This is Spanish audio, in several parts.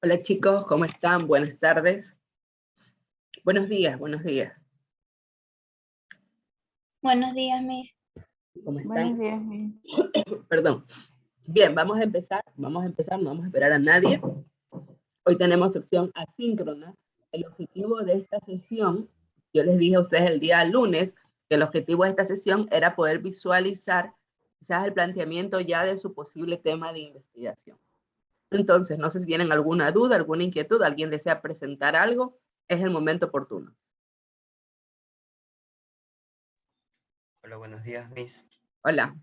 Hola chicos, ¿cómo están? Buenas tardes. Buenos días, buenos días. Buenos días, Miss. ¿Cómo Buenos están? días, Miss. Perdón. Bien, vamos a empezar, no vamos a esperar a nadie. Hoy tenemos sección asíncrona. El objetivo de esta sesión, yo les dije a ustedes el día lunes que el objetivo de esta sesión era poder visualizar quizás el planteamiento ya de su posible tema de investigación. Entonces, no sé si tienen alguna duda, alguna inquietud, alguien desea presentar algo, es el momento oportuno. Hola, buenos días, Miss. Hola.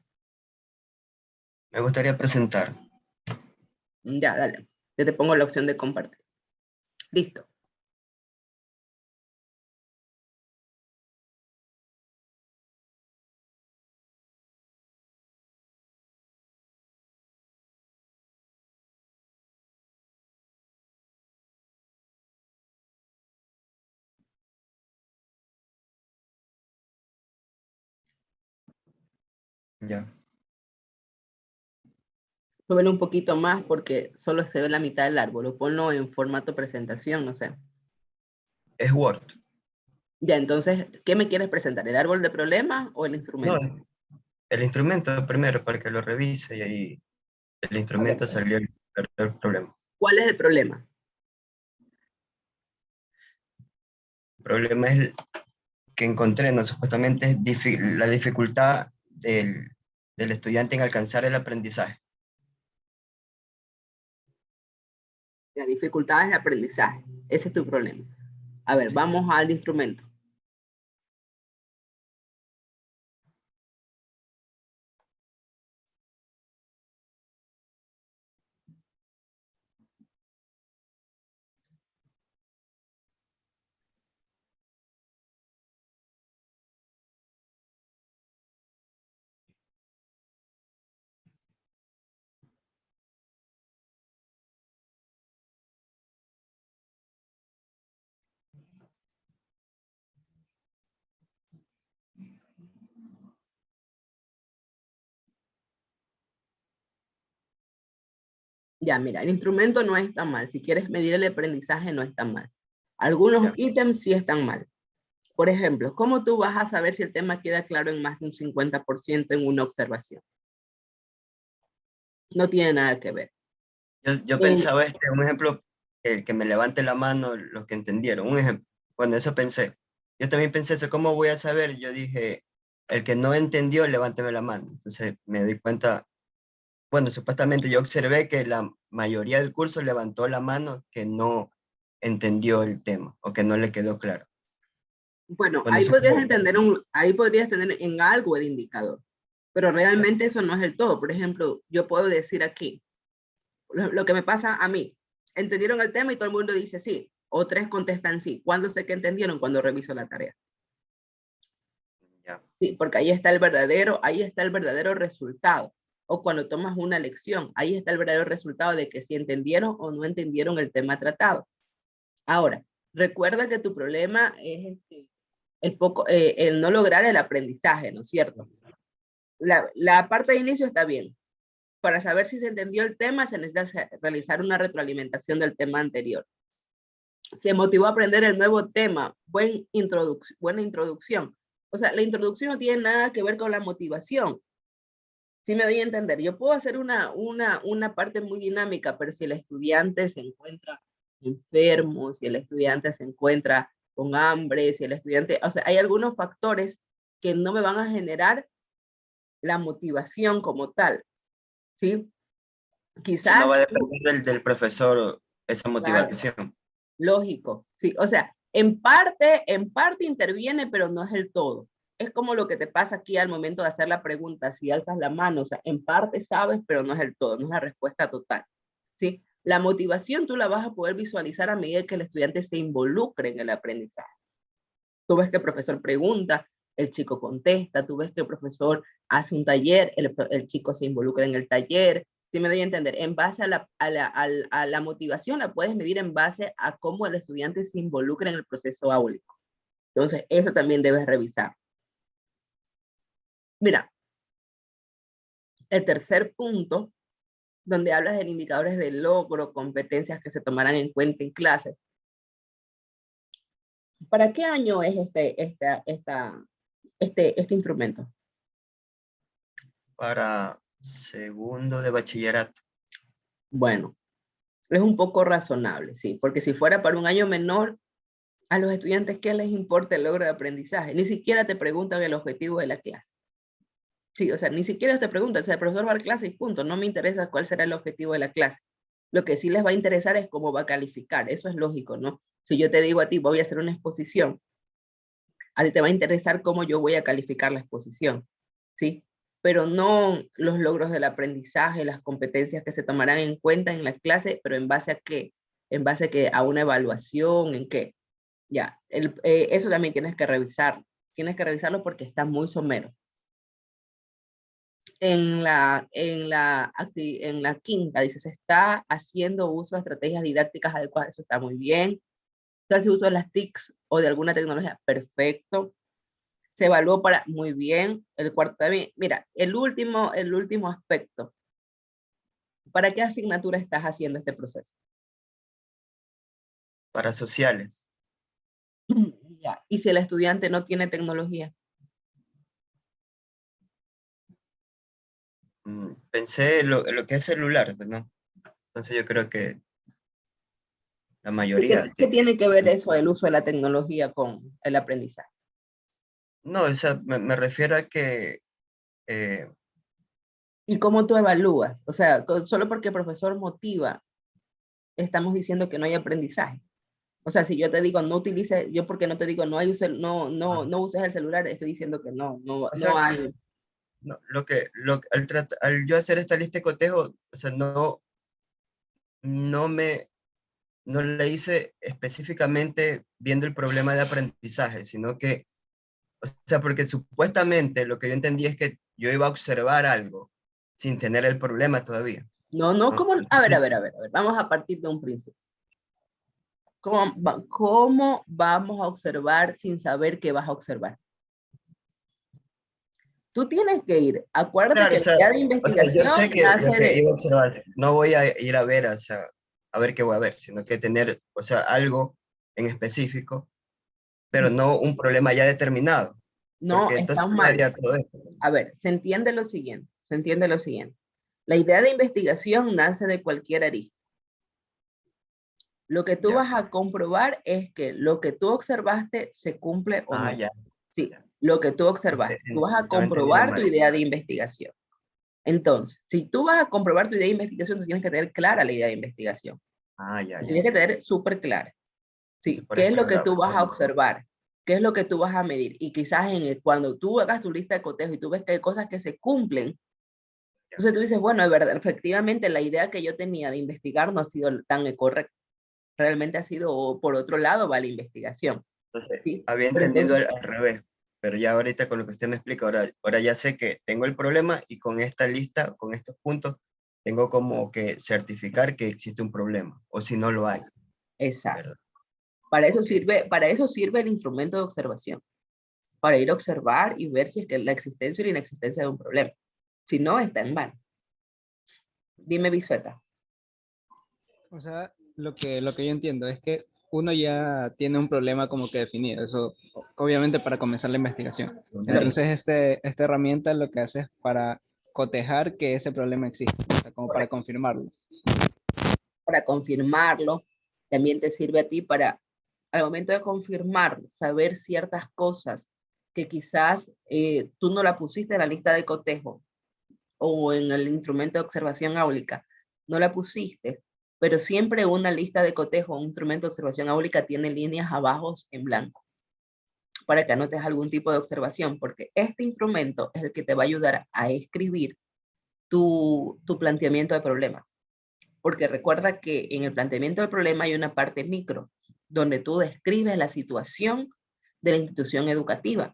Me gustaría presentar. Ya, dale. Yo te pongo la opción de compartir. Listo. Ya. Súbelo un poquito más porque solo se ve la mitad del árbol. O ponlo en formato presentación, no sé. Es Word. Ya, entonces, ¿qué me quieres presentar? ¿El árbol de problemas o el No, instrumento? el instrumento primero para que lo revise y ahí el A ver, instrumento salió el problema. ¿cuál es el problema? El problema es el que encontré, no, supuestamente es la dificultad del estudiante en alcanzar el aprendizaje. Las dificultades de aprendizaje. Ese es tu problema. A ver, Sí. vamos al instrumento. Ya, mira, el instrumento no está mal. Si quieres medir el aprendizaje, no está mal. Algunos Ya. ítems sí están mal. Por ejemplo, ¿cómo tú vas a saber si el tema queda claro en más de un 50% en una observación? No tiene nada que ver. Yo pensaba un ejemplo, el que me levante la mano los que entendieron. Un ejemplo. Bueno, eso pensé. Yo también pensé eso, ¿cómo voy a saber? Yo dije, el que no entendió, levánteme la mano. Entonces me di cuenta. Bueno, supuestamente yo observé que la mayoría del curso levantó la mano que no entendió el tema o que no le quedó claro. Bueno, Bueno, eso como, ahí podrías tener en algo el indicador, pero realmente eso no es el todo. Por ejemplo, yo puedo decir aquí, lo que me pasa a mí, entendieron el tema y todo el mundo dice sí, o tres contestan sí. ¿Cuándo sé que entendieron? Cuando reviso la tarea. ya, Sí, porque ahí está el verdadero resultado. O cuando tomas una lección, ahí está el verdadero resultado de que si entendieron o no entendieron el tema tratado. Ahora, recuerda que tu problema es el no lograr el aprendizaje, ¿no es cierto? La parte de inicio está bien. Para saber si se entendió el tema, se necesita realizar una retroalimentación del tema anterior. Se motivó a aprender el nuevo tema, buena introducción. O sea, la introducción no tiene nada que ver con la motivación. Sí me doy a entender. Yo puedo hacer una parte muy dinámica, pero si el estudiante se encuentra enfermo, si el estudiante se encuentra con hambre, si el estudiante, o sea, hay algunos factores que no me van a generar la motivación como tal, ¿sí? eso no Quizás, va a depender del profesor esa claro, motivación. lógico, sí, o sea, en parte interviene, pero no es el todo. Es como lo que te pasa aquí al momento de hacer la pregunta, si alzas la mano, o sea, en parte sabes, pero no es el todo, no es la respuesta total, ¿sí? La motivación tú la vas a poder visualizar a medida que el estudiante se involucre en el aprendizaje. Tú ves que el profesor pregunta, el chico contesta, tú ves que el profesor hace un taller, el chico se involucra en el taller. Si me doy a entender, en base a la motivación la puedes medir en base a cómo el estudiante se involucra en el proceso áulico. Entonces, eso también debes revisar. Mira, el tercer punto donde hablas de indicadores de logro, competencias que se tomarán en cuenta en clase. ¿Para qué año es este instrumento? Para segundo de bachillerato. Bueno, es un poco razonable, sí, porque si fuera para un año menor, a los estudiantes, ¿qué les importa el logro de aprendizaje? Ni siquiera te preguntan el objetivo de la clase. Sí, o sea, ni siquiera te preguntan, o sea, el profesor va a la clase y punto, no me interesa cuál será el objetivo de la clase. Lo que sí les va a interesar es cómo va a calificar, eso es lógico, ¿no? Si yo te digo a ti, voy a hacer una exposición, a ti te va a interesar cómo yo voy a calificar la exposición, ¿sí? Pero no los logros del aprendizaje, las competencias que se tomarán en cuenta en la clase, pero ¿en base a qué? ¿En base a qué? ¿A una evaluación? ¿En qué? Ya, eso también tienes que revisarlo. Tienes que revisarlo porque está muy somero. En la quinta, dice, se está haciendo uso de estrategias didácticas adecuadas. Eso está muy bien. Se hace uso de las TICs o de alguna tecnología. Perfecto. Se evaluó para, muy bien. El cuarto también. Mira, el último aspecto. ¿Para qué asignatura estás haciendo este proceso? Para sociales. Ya. ¿Y si el estudiante no tiene tecnología? Pensé lo que es celular, pues, ¿no? Entonces yo creo que la ¿Y mayoría qué tiene. tiene que ver eso, el uso de la tecnología con el aprendizaje? No, o sea, me refiero a que eh, ¿Y cómo tú evalúas? O sea, solo porque el profesor motiva, estamos diciendo que no hay aprendizaje. O sea, si yo te digo no utilices, yo porque no te digo no hay no uses el celular, estoy diciendo que o no sea, hay. no, al yo hacer esta lista de cotejo, o sea, no me, no la hice específicamente viendo el problema de aprendizaje, sino que, o sea, porque supuestamente lo que yo entendí es que yo iba a observar algo sin tener el problema todavía, No, ¿no? ¿cómo? A ver, vamos a partir de un principio. ¿Cómo vamos a observar sin saber qué vas a observar? Tú tienes que ir, acuérdate Claro, que o la sea, idea de yo sé investigación que nace lo que de, iba a observar, no voy a ir a ver, o sea, a ver qué voy a ver, sino que tener, o sea, algo en específico, pero no un problema ya determinado, no, porque está entonces no mal. haría todo esto. A ver, se entiende lo siguiente. La idea de investigación nace de cualquier arista. Lo que tú Ya. vas a comprobar es que lo que tú observaste se cumple o Ah, no. ya, Sí, ya. lo que tú observaste. Tú vas a Estaba entendiendo comprobar tu mal. idea de investigación. Entonces, si tú vas a comprobar tu idea de investigación, tú tienes que tener clara la idea de investigación. Ah, ya, ya, Tienes que ya. tener súper clara. Entonces Sí, por ¿qué es eso lo que era tú vas a bueno. observar? ¿Qué es lo que tú vas a medir? Y quizás cuando tú hagas tu lista de cotejo y tú ves que hay cosas que se cumplen, Ya. entonces tú dices, bueno, es verdad, efectivamente la idea que yo tenía de investigar no ha sido tan correcta. Realmente ha sido por otro lado va la investigación. Entonces, ¿Sí? había Pero entendido entonces, al revés, pero ya ahorita con lo que usted me explica, ahora ya sé que tengo el problema y con esta lista, con estos puntos, tengo como que certificar que existe un problema, o si no lo hay, exacto. ¿verdad? Ok. Para eso sirve el instrumento de observación, para ir a observar y ver si es que la existencia o la inexistencia de un problema. Si no, está en vano. Dime, Bisueta. O sea, lo que yo entiendo es que uno ya tiene un problema como que definido, eso obviamente para comenzar la investigación. Lógico, Entonces, esta herramienta lo que hace es para cotejar que ese problema existe, o sea, como para correcto. confirmarlo. Para confirmarlo, también te sirve a ti para, al momento de confirmar, saber ciertas cosas que quizás tú no la pusiste en la lista de cotejo o en el instrumento de observación áulica, no la pusiste, pero siempre una lista de cotejo, un instrumento de observación áulica tiene líneas abajo en blanco para que anotes algún tipo de observación, porque este instrumento es el que te va a ayudar a escribir tu planteamiento de problema. Porque recuerda que en el planteamiento del problema hay una parte micro, donde tú describes la situación de la institución educativa.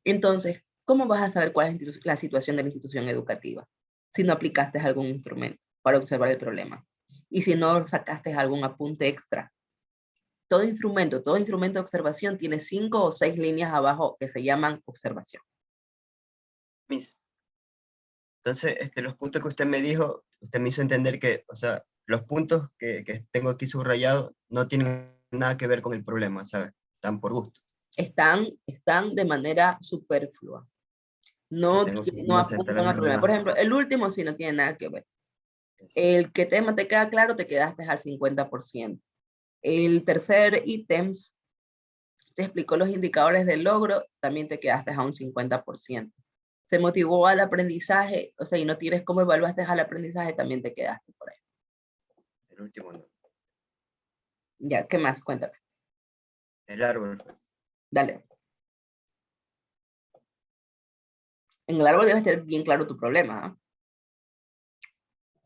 Entonces, ¿cómo vas a saber cuál es la situación de la institución educativa si no aplicaste algún instrumento para observar el problema? Y si no sacaste algún apunte extra. Todo instrumento de observación tiene 5 o 6 líneas abajo que se llaman observación. Miss, Entonces, los puntos que usted me dijo, usted me hizo entender que, o sea, los puntos que tengo aquí subrayados no tienen nada que ver con el problema, ¿sabes? Están por gusto. Están de manera superflua. Que No, tengo que no apuntan al centrarme problema. Por más. ejemplo, el último sí no tiene nada que ver. El que tema te queda claro, te quedaste al 50%. El tercer ítem, se explicó los indicadores del logro, también te quedaste a un 50%. Se motivó al aprendizaje, o sea, y no tienes cómo evaluaste al aprendizaje, también te quedaste por ahí. El último no. Ya, ¿qué más? Cuéntame. El árbol. Dale. En el árbol debes tener bien claro tu problema, ¿eh?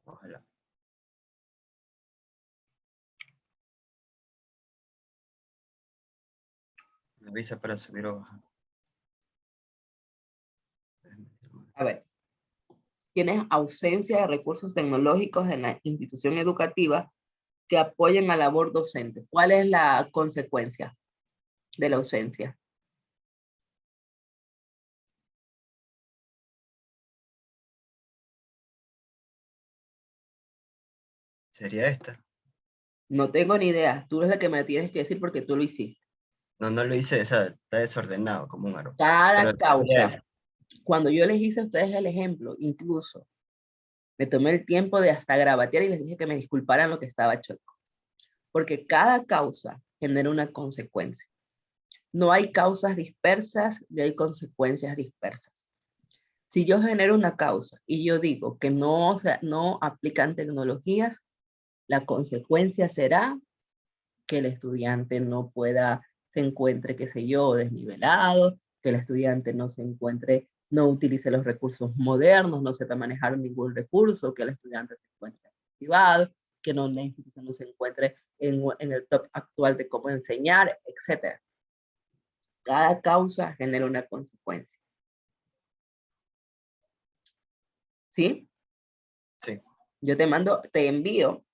Ojalá. Me avisa para subir o bajar. A ver, tienes ausencia de recursos tecnológicos en la institución educativa que apoyen la labor docente. ¿Cuál es la consecuencia de la ausencia? ¿Sería esta? No tengo ni idea. Tú eres la que me tienes que decir porque tú lo hiciste. No, no lo hice, o sea, está desordenado como un árbol. Cada Pero sería causa. esa. Cuando yo les hice a ustedes el ejemplo, incluso me tomé el tiempo de hasta grabatear y les dije que me disculparan lo que estaba chueco. Porque cada causa genera una consecuencia. No hay causas dispersas ni hay consecuencias dispersas. Si yo genero una causa y yo digo que no, o sea, no aplican tecnologías, la consecuencia será que el estudiante no pueda, se encuentre, qué sé yo, desnivelado, que el estudiante no se encuentre, no utilice los recursos modernos, no sepa manejar ningún recurso, que el estudiante se encuentre activado, que no, la institución no se encuentre en el top actual de cómo enseñar, etc. Cada causa genera una consecuencia. ¿Sí? Sí, Yo te envío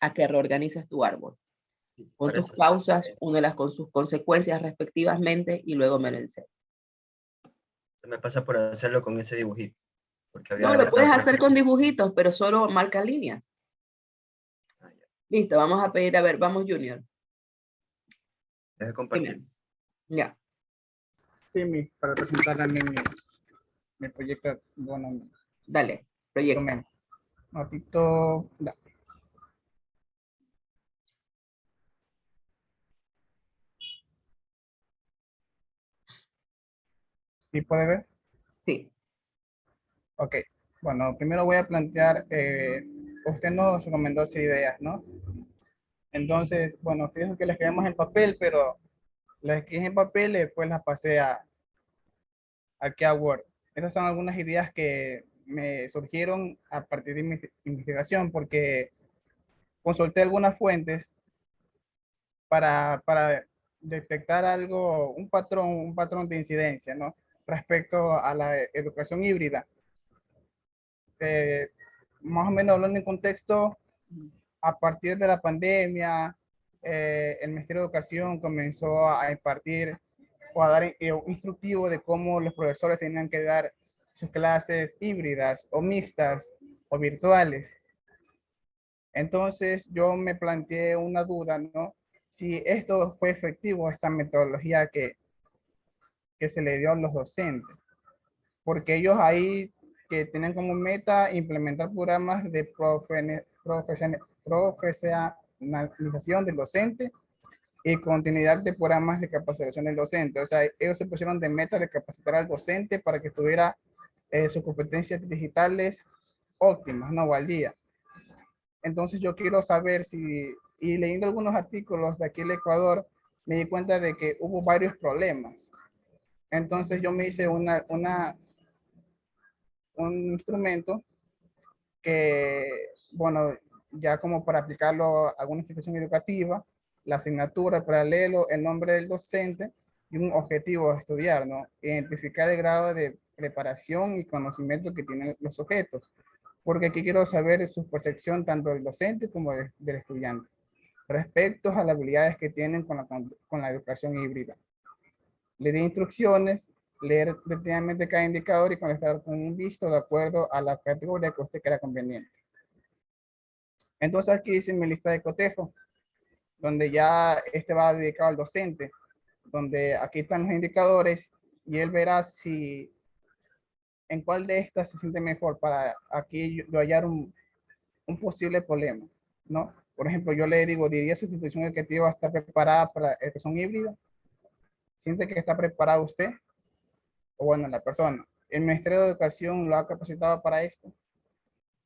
a que reorganices tu árbol. sí, Con para tus eso sí. causas, únelas con sus consecuencias respectivamente y luego me lo enseñas. Se me pasa por hacerlo con ese dibujito. Porque había No, lo puedes dejado por hacer aquí. con dibujitos, pero solo marca líneas. Ah, ya. Listo, vamos a pedir, a ver, vamos Junior. Deje Dime. compartir. Ya, Sí, para presentar a mí mi proyecto, bueno, mi dale, proyecta. documento. Ratito, da. ¿Sí puede ver? Sí, Ok. Bueno, primero voy a plantear, usted nos recomendó 6 ideas, ¿no? Entonces, bueno, usted dijo que las escribimos en papel, pero las escribí en papel y después las pasé aquí a Word. Estas son algunas ideas que me surgieron a partir de mi investigación, porque consulté algunas fuentes para detectar algo, un patrón de incidencia, ¿no? Respecto a la educación híbrida. Eh, Más o menos hablando en contexto, a partir de la pandemia, el Ministerio de Educación comenzó a impartir o a dar un instructivo de cómo los profesores tenían que dar sus clases híbridas o mixtas o virtuales. Entonces yo me planteé una duda, ¿no? Si esto fue efectivo, esta metodología que se le dio a los docentes, porque ellos ahí que tienen como meta implementar programas de profesionalización del docente y continuidad de programas de capacitación del docente. O sea, ellos se pusieron de meta de capacitar al docente para que tuviera sus competencias digitales óptimas, no al día. Entonces yo quiero saber si, y leyendo algunos artículos de aquí en Ecuador, me di cuenta de que hubo varios problemas. Entonces yo me hice un instrumento que, bueno, ya como para aplicarlo a alguna institución educativa, la asignatura, el paralelo, el nombre del docente y un objetivo a estudiar, ¿no? Identificar el grado de preparación y conocimiento que tienen los sujetos, porque aquí quiero saber su percepción tanto del docente como del estudiante respecto a las habilidades que tienen con la educación híbrida. Le di instrucciones leer detenidamente cada indicador y contestar con un visto de acuerdo a la categoría que usted crea conveniente. Entonces aquí dice mi lista de cotejo, donde ya este va dedicado al docente, donde aquí están los indicadores y él verá si en cuál de estas se siente mejor para aquí yo hallar un posible problema, ¿no? Por ejemplo, yo le digo, diría su institución educativa está preparada para educación híbrida. ¿Siente que está preparado usted? O bueno, la persona. ¿El Ministerio de Educación lo ha capacitado para esto?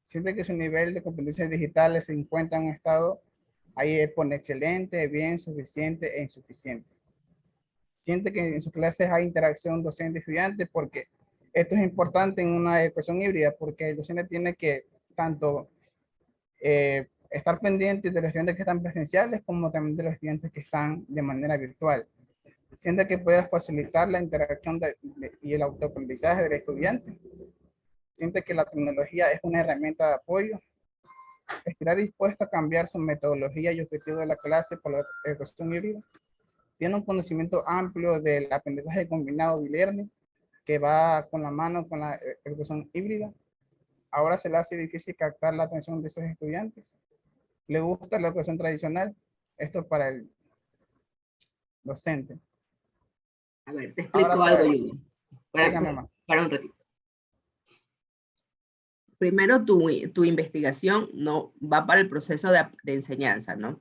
¿Siente que su nivel de competencias digitales se encuentra en un estado? Ahí pone excelente, bien, suficiente e insuficiente. ¿Siente que en sus clases hay interacción docente-estudiante? Porque esto es importante en una educación híbrida, porque el docente tiene que tanto estar pendiente de los estudiantes que están presenciales como también de los estudiantes que están de manera virtual. Siente que pueda facilitar la interacción y el autoaprendizaje del estudiante. Siente que la tecnología es una herramienta de apoyo. Estará dispuesto a cambiar su metodología y objetivo de la clase por la educación híbrida. Tiene un conocimiento amplio del aprendizaje combinado de e-learning que va con la mano con la educación híbrida. Ahora se le hace difícil captar la atención de esos estudiantes. ¿Le gusta la educación tradicional? Esto para el docente. A ver, te Ahora explico algo, Julio. dígame más. Para un ratito. Primero, tu investigación no va para el proceso de enseñanza, ¿no?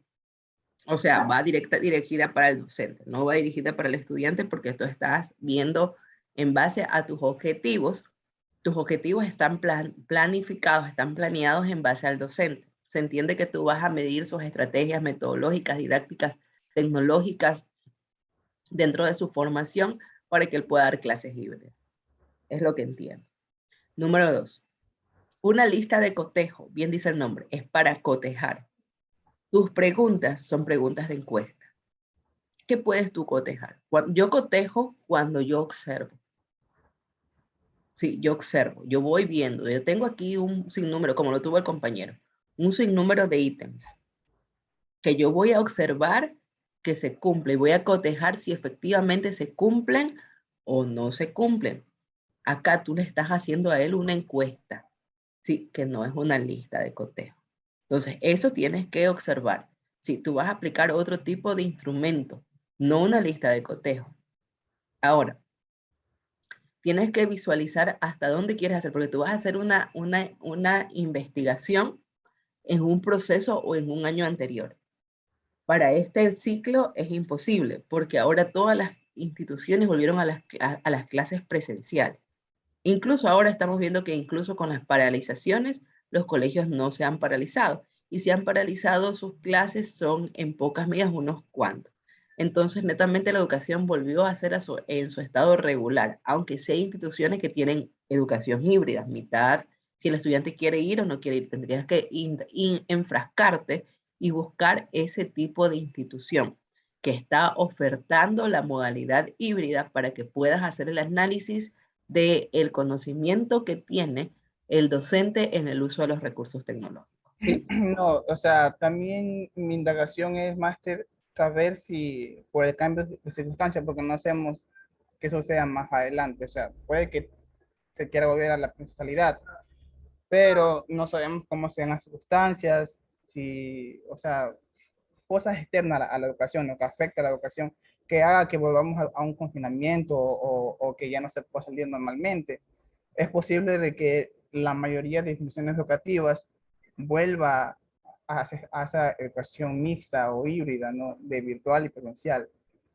O sea, va dirigida para el docente, no va dirigida para el estudiante porque tú estás viendo en base a tus objetivos. Tus objetivos están planificados, están planeados en base al docente. Se entiende que tú vas a medir sus estrategias metodológicas, didácticas, tecnológicas dentro de su formación para que él pueda dar clases híbridas. Es lo que entiendo. Número 2. Una lista de cotejo, bien dice el nombre, es para cotejar. Tus preguntas son preguntas de encuesta. ¿Qué puedes tú cotejar? Yo cotejo cuando yo observo. Sí, yo observo, yo voy viendo. Yo tengo aquí un sinnúmero, como lo tuvo el compañero, un sinnúmero de ítems que yo voy a observar que se cumple y voy a cotejar si efectivamente se cumplen o no se cumplen. Acá tú le estás haciendo a él una encuesta, sí, que no es una lista de cotejo. Entonces, eso tienes que observar. Si tú vas a aplicar otro tipo de instrumento, no una lista de cotejo. Ahora, tienes que visualizar hasta dónde quieres hacer, porque tú vas a hacer una investigación en un proceso o en un año anterior. Para este ciclo es imposible, porque ahora todas las instituciones volvieron a las clases presenciales. Incluso ahora estamos viendo que incluso con las paralizaciones, los colegios no se han paralizado. Y si han paralizado sus clases son en pocas medidas unos cuantos. Entonces, netamente la educación volvió a ser en su estado regular, aunque sí hay instituciones que tienen educación híbrida, mitad, si el estudiante quiere ir o no quiere ir, tendrías que enfrascarte y buscar ese tipo de institución que está ofertando la modalidad híbrida para que puedas hacer el análisis del conocimiento que tiene el docente en el uso de los recursos tecnológicos. ¿Sí? No, o sea, también mi indagación es, máster, saber si por el cambio de circunstancias, porque no hacemos que eso sea más adelante, o sea, puede que se quiera volver a la presencialidad, pero no sabemos cómo sean las circunstancias, si, o sea, cosas externas a la educación, lo que afecta a la educación, que haga que volvamos a un confinamiento o que ya no se pueda salir normalmente. Es posible de que la mayoría de instituciones educativas vuelva a esa educación mixta o híbrida, ¿no? De virtual y presencial.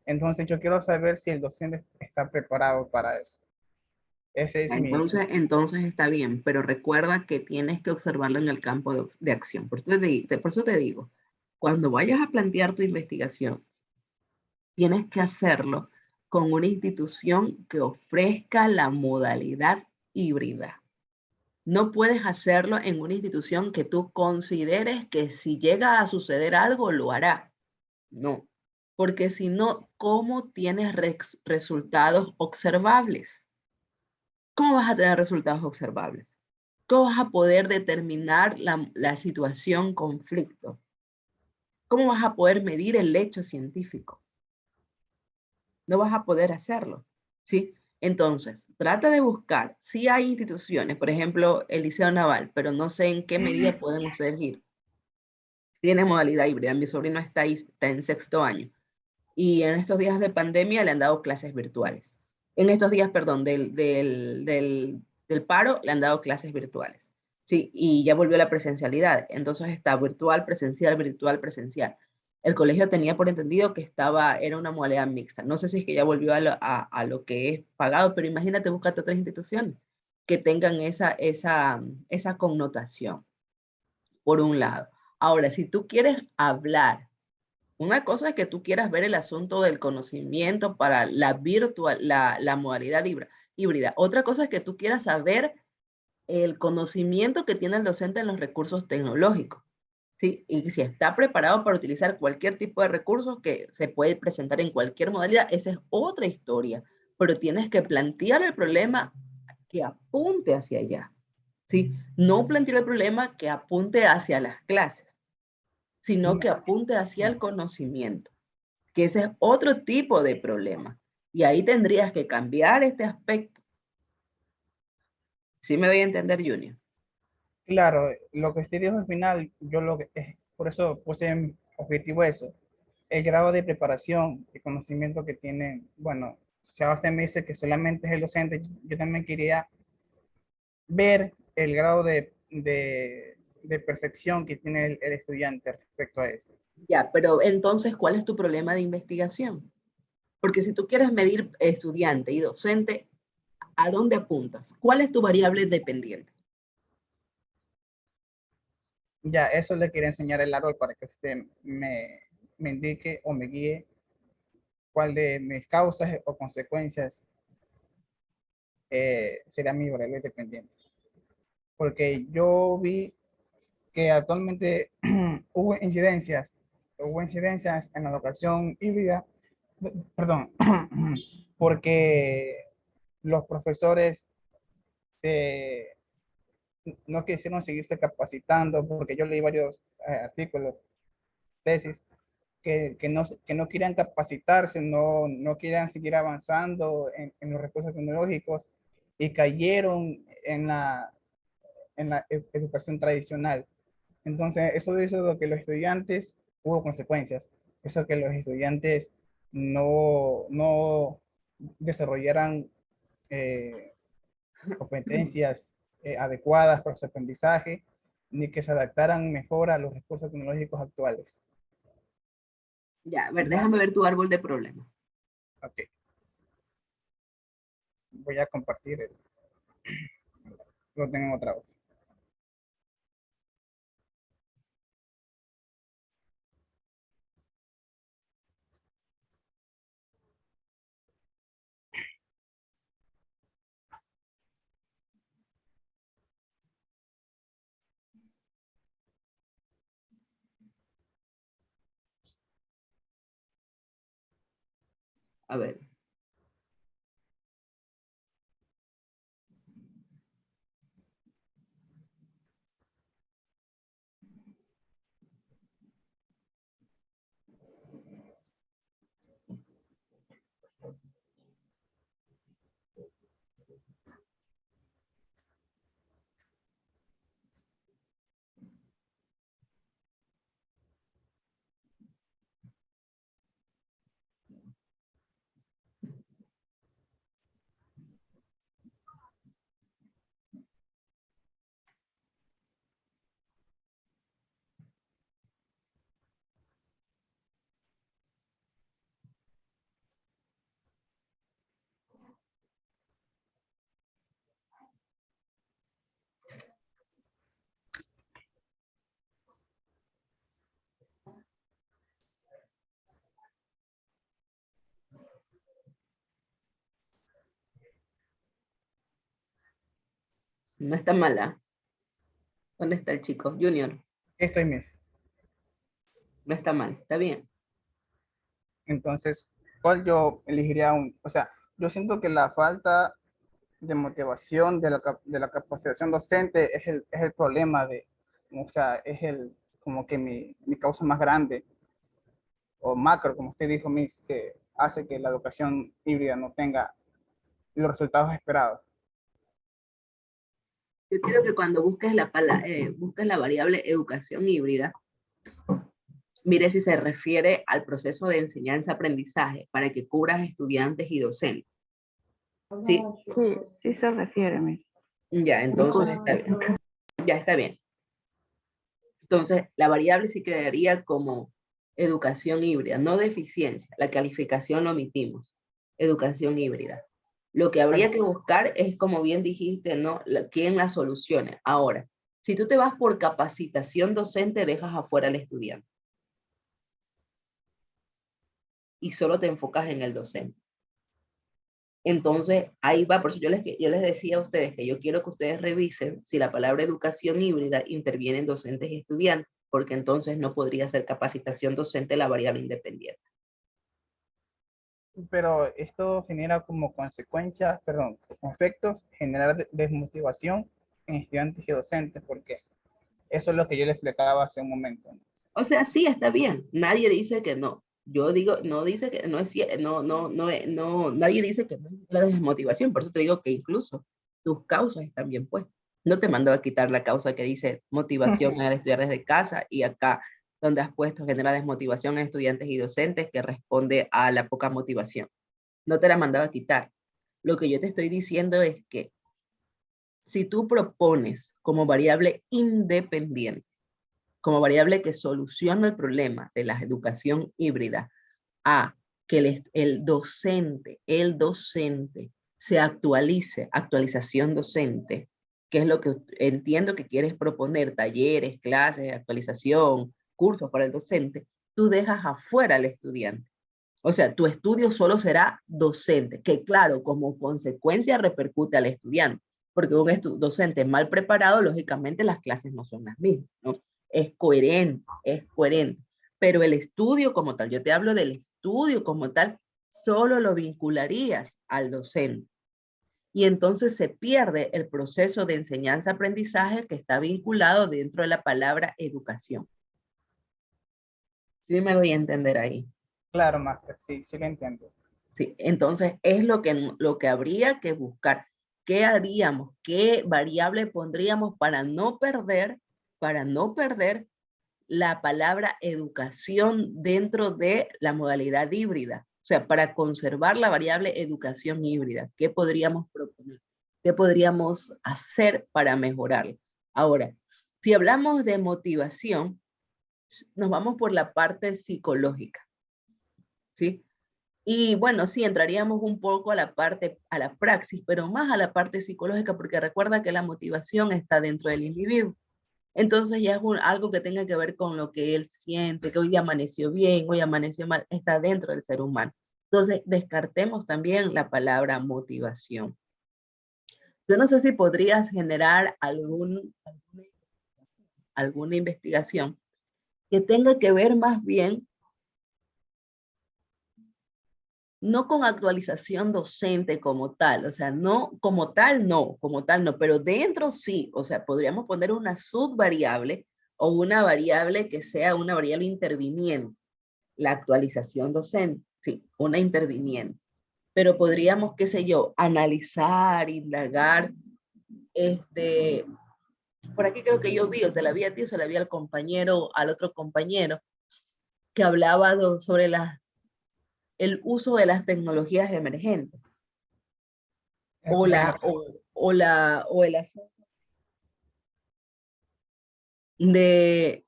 Entonces yo quiero saber si el docente está preparado para eso. Ese es mi... Entonces está bien, pero recuerda que tienes que observarlo en el campo de acción. Por eso te digo, cuando vayas a plantear tu investigación, tienes que hacerlo con una institución que ofrezca la modalidad híbrida. No puedes hacerlo en una institución que tú consideres que si llega a suceder algo, lo hará. No, porque si no, ¿cómo tienes resultados observables? ¿Cómo vas a tener resultados observables? ¿Cómo vas a poder determinar la situación conflicto? ¿Cómo vas a poder medir el hecho científico? No vas a poder hacerlo, ¿sí? Entonces, trata de buscar, si hay instituciones, por ejemplo, el Liceo Naval, pero no sé en qué medida pueden ustedes ir. Tiene modalidad híbrida, mi sobrino está en 6º año y en estos días de pandemia le han dado clases virtuales. En estos días, perdón, del paro le han dado clases virtuales. Sí, y ya volvió la presencialidad. Entonces está virtual, presencial. El colegio tenía por entendido que era una modalidad mixta. No sé si es que ya volvió a lo que es pagado, pero imagínate, búscate otras instituciones que tengan esa connotación, por un lado. Ahora, si tú quieres hablar, una cosa es que tú quieras ver el asunto del conocimiento para la modalidad híbrida. Otra cosa es que tú quieras saber el conocimiento que tiene el docente en los recursos tecnológicos. ¿Sí? Y si está preparado para utilizar cualquier tipo de recursos que se puede presentar en cualquier modalidad, esa es otra historia. Pero tienes que plantear el problema que apunte hacia allá. ¿Sí? No plantear el problema que apunte hacia las clases, sino que apunte hacia el conocimiento, que ese es otro tipo de problema. Y ahí tendrías que cambiar este aspecto. ¿Sí me doy a entender, Junior? Claro, lo que usted dijo al final, yo lo que es, por eso puse en objetivo eso, el grado de preparación y conocimiento que tienen. Bueno, si ahora usted me dice que solamente es el docente, yo también quería ver el grado de percepción que tiene el estudiante respecto a eso. Ya, pero entonces, ¿cuál es tu problema de investigación? Porque si tú quieres medir estudiante y docente, ¿a dónde apuntas? ¿Cuál es tu variable dependiente? Ya, eso le quería enseñar el árbol para que usted me indique o me guíe cuál de mis causas o consecuencias será mi variable dependiente. Porque yo vi que actualmente hubo incidencias en la educación híbrida, perdón, porque los profesores se, no quisieron seguirse capacitando, porque yo leí varios artículos, tesis, que no quieran capacitarse, no quieran seguir avanzando en los recursos tecnológicos y cayeron en la educación tradicional. Entonces, eso hizo que los estudiantes, hubo consecuencias, eso que los estudiantes no desarrollaran eh, competencias adecuadas para su aprendizaje, ni que se adaptaran mejor a los recursos tecnológicos actuales. Ya, a ver, déjame ver tu árbol de problemas. Ok, voy a compartir, lo tengo en otra vez. A ver. No está mala. ¿Dónde está el chico? Junior. Esto es mis. No está mal, está bien. Entonces, ¿cuál yo elegiría o sea, yo siento que la falta de motivación de la capacitación docente es el problema o sea, como que mi causa más grande o macro, como usted dijo, Miss, que hace que la educación híbrida no tenga los resultados esperados. Yo quiero que cuando busques busques la variable educación híbrida, mire si se refiere al proceso de enseñanza-aprendizaje para que cubras estudiantes y docentes. ¿Sí? Sí, sí se refiere, Miss. Ya, entonces está bien. Ya está bien. Entonces, la variable sí quedaría como educación híbrida, no deficiencia. La calificación lo omitimos. Educación híbrida. Lo que habría que buscar es, como bien dijiste, ¿no? ¿Quién la solucione? Ahora, si tú te vas por capacitación docente, dejas afuera al estudiante. Y solo te enfocas en el docente. Entonces, ahí va, por eso yo les decía a ustedes que yo quiero que ustedes revisen si la palabra educación híbrida interviene en docentes y estudiantes, porque entonces no podría ser capacitación docente la variable independiente. Pero esto genera como consecuencia, perdón, como efectos, generar desmotivación en estudiantes y docentes, porque eso es lo que yo le explicaba hace un momento, ¿no? O sea, sí, está bien. Nadie dice que no. Yo digo, no dice que no es nadie dice que no es la desmotivación. Por eso te digo que incluso tus causas están bien puestas. No te mando a quitar la causa que dice motivación al estudiar desde casa y acá donde has puesto genera desmotivación en estudiantes y docentes que responde a la poca motivación. No te la mandaba a quitar. Lo que yo te estoy diciendo es que si tú propones como variable independiente, como variable que soluciona el problema de la educación híbrida, a que el docente se actualice, actualización docente, que es lo que entiendo que quieres proponer, talleres, clases, actualización, cursos para el docente, tú dejas afuera al estudiante. O sea, tu estudio solo será docente, que claro, como consecuencia repercute al estudiante, porque un docente mal preparado, lógicamente las clases no son las mismas, ¿no? Es coherente, es coherente. Pero el estudio como tal, yo te hablo del estudio como tal, solo lo vincularías al docente. Y entonces se pierde el proceso de enseñanza-aprendizaje que está vinculado dentro de la palabra educación. ¿Sí me doy a entender ahí? Claro, Master, sí, sí lo entiendo. Sí, entonces es lo que habría que buscar. ¿Qué haríamos? ¿Qué variable pondríamos para no perder la palabra educación dentro de la modalidad híbrida? O sea, para conservar la variable educación híbrida, ¿qué podríamos proponer? ¿Qué podríamos hacer para mejorarlo? Ahora, si hablamos de motivación, nos vamos por la parte psicológica, ¿sí? Y bueno, sí, entraríamos un poco a la praxis, pero más a la parte psicológica, porque recuerda que la motivación está dentro del individuo. Entonces ya es algo que tenga que ver con lo que él siente, que hoy amaneció bien, hoy amaneció mal, está dentro del ser humano. Entonces, descartemos también la palabra motivación. Yo no sé si podrías generar alguna investigación que tenga que ver más bien no con actualización docente como tal, o sea, no como tal, no, pero dentro sí, o sea, podríamos poner una subvariable o una variable que sea una variable interviniente, la actualización docente, sí, una interviniente, pero podríamos, qué sé yo, analizar, indagar, por aquí creo que yo vi, o te la vi a ti, o se la vi al compañero, al otro compañero, que hablaba sobre el uso de las tecnologías emergentes. O el asunto de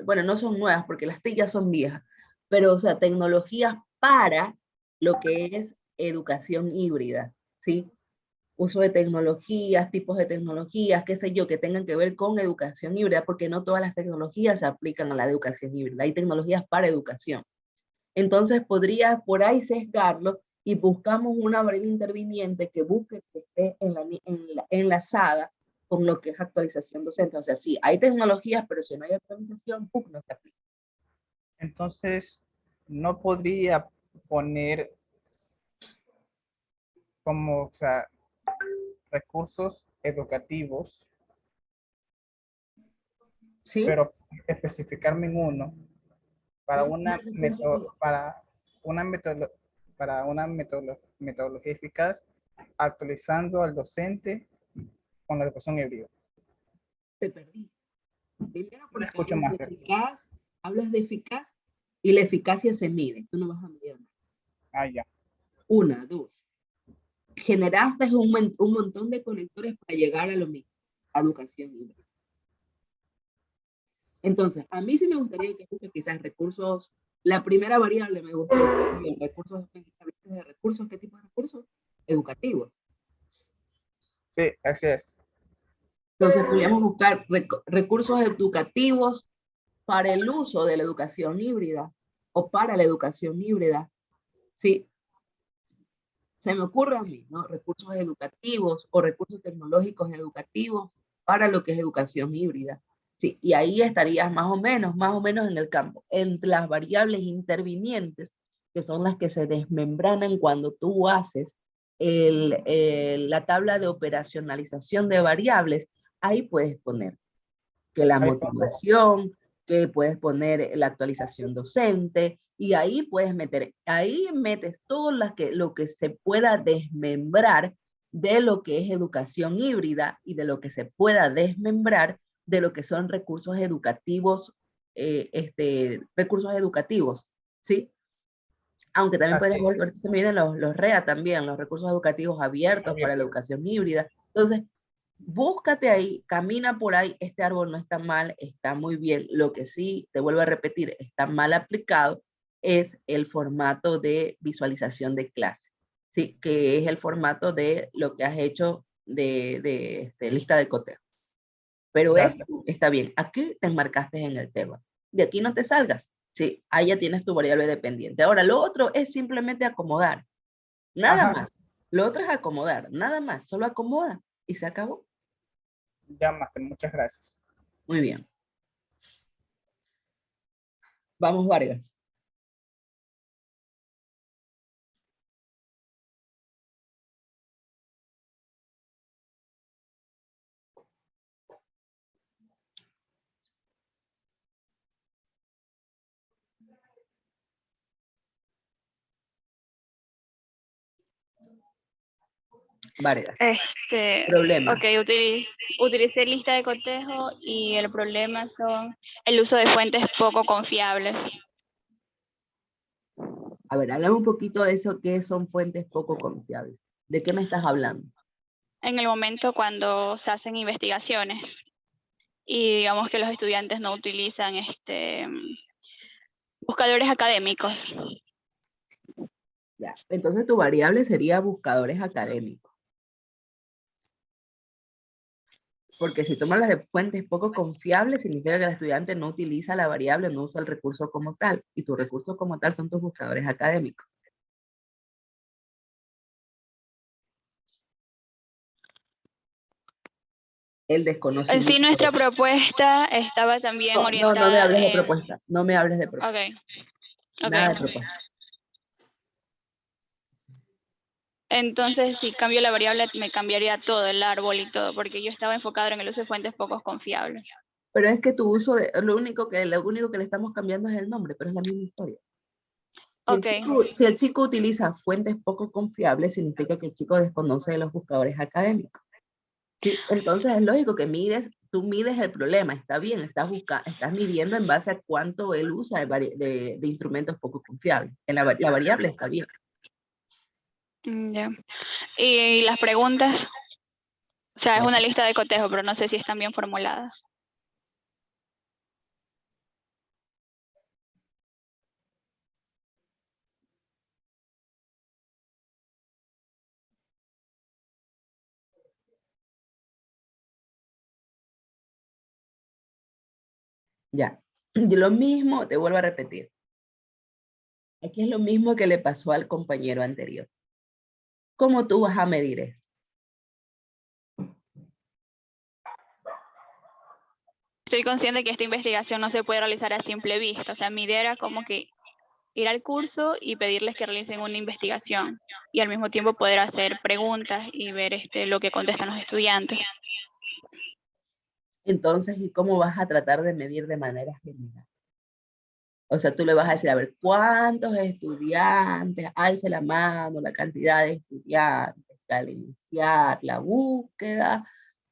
bueno, no son nuevas porque las TIC ya son viejas, pero o sea, tecnologías para lo que es educación híbrida, ¿sí? Uso de tecnologías, tipos de tecnologías, qué sé yo, que tengan que ver con educación híbrida, porque no todas las tecnologías se aplican a la educación híbrida, hay tecnologías para educación. Entonces podría por ahí sesgarlo y buscamos una variable interviniente que busque que esté enlazada con lo que es actualización docente. O sea, sí, hay tecnologías, pero si no hay actualización, ¡pum!, no se aplica. Entonces, no podría poner como, o sea, recursos educativos, ¿Sí? pero especificarme en uno para una metodología eficaz actualizando al docente con la educación híbrida. Te perdí. Primero No porque escucho más. hablas de eficaz y la eficacia se mide. Tú no vas a medir nada. Ah, ya. Una, dos. Generaste un montón de conectores para llegar a lo mismo, a educación híbrida. Entonces, a mí sí me gustaría que use quizás recursos, la primera variable me gustó, los recursos, de recursos, ¿qué tipo de recursos? Educativos. Sí, así es. Entonces, podríamos buscar recursos educativos para el uso de la educación híbrida o para la educación híbrida. Sí, se me ocurre a mí, ¿no? Recursos educativos o recursos tecnológicos educativos para lo que es educación híbrida. Sí, y ahí estarías más o menos en el campo, entre las variables intervinientes, que son las que se desmembranan cuando tú haces la tabla de operacionalización de variables. Ahí puedes poner que la motivación, que puedes poner la actualización docente, y ahí puedes meter, ahí metes todo lo que se pueda desmembrar de lo que es educación híbrida y de lo que se pueda desmembrar de lo que son recursos educativos, ¿sí? Aunque también puedes ver, ahorita se me vienen los REA también, los recursos educativos abiertos para la educación híbrida. Entonces, búscate ahí, camina por ahí, este árbol no está mal, está muy bien. Lo que sí, te vuelvo a repetir, está mal aplicado es el formato de visualización de clase, ¿sí? Que es el formato de lo que has hecho de lista de cotejo. Pero esto está bien, aquí te enmarcaste en el tema. De aquí no te salgas, ¿sí? Ahí ya tienes tu variable dependiente. Ahora, lo otro es simplemente acomodar, nada más. Lo otro es acomodar, nada más, solo acomoda y se acabó. Ya, Master, muchas gracias. Muy bien. Vamos, Vargas. Vargas. Problema. Ok, utilicé lista de cotejo y el problema son el uso de fuentes poco confiables. A ver, háblame un poquito de eso, ¿qué son fuentes poco confiables? ¿De qué me estás hablando? En el momento cuando se hacen investigaciones y digamos que los estudiantes no utilizan buscadores académicos. Ya, entonces tu variable sería buscadores académicos. Porque si tomas las de fuentes poco confiables, significa que el estudiante no utiliza la variable, no usa el recurso como tal. Y tu recurso como tal son tus buscadores académicos. El desconocimiento. Sí, nuestra propuesta estaba también orientada. No me hables de propuesta. No me hables de propuesta. Ok. Nada de propuesta. Entonces, si cambio la variable, me cambiaría todo el árbol y todo, porque yo estaba enfocado en el uso de fuentes poco confiables. Pero es que tu uso de, lo único que le estamos cambiando es el nombre, pero es la misma historia. Si el chico utiliza fuentes poco confiables, significa que el chico desconoce de los buscadores académicos. ¿Sí? Entonces es lógico que tú mides el problema, está bien, estás midiendo en base a cuánto él usa de instrumentos poco confiables. La variable está bien. Ya. Y las preguntas, o sea, es una lista de cotejo, pero no sé si están bien formuladas. Ya, y lo mismo, te vuelvo a repetir. Aquí es lo mismo que le pasó al compañero anterior. ¿Cómo tú vas a medir esto? Estoy consciente que esta investigación no se puede realizar a simple vista. O sea, mi idea era como que ir al curso y pedirles que realicen una investigación y al mismo tiempo poder hacer preguntas y ver lo que contestan los estudiantes. Entonces, ¿y cómo vas a tratar de medir de manera general? O sea, tú le vas a decir, a ver, ¿cuántos estudiantes? Alce la mano, la cantidad de estudiantes. al iniciar la búsqueda,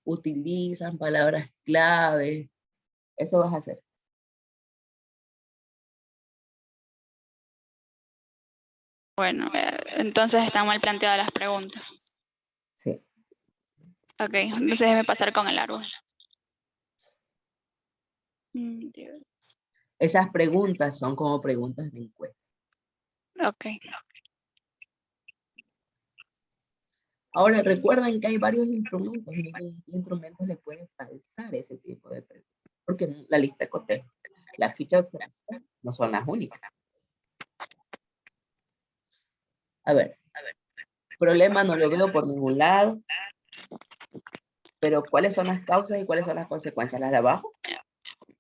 utilizan palabras clave. Eso vas a hacer. Bueno, entonces están mal planteadas las preguntas. Sí. Ok, entonces déjeme pasar con el árbol. Esas preguntas son como preguntas de encuesta. Ok. Ahora, recuerden que hay varios instrumentos. Miren qué instrumentos le pueden calzar ese tipo de preguntas. Porque la lista de cotejo, la ficha de observación, no son las únicas. A ver. Problema no lo veo por ningún lado. Pero ¿cuáles son las causas y cuáles son las consecuencias? ¿Las de abajo?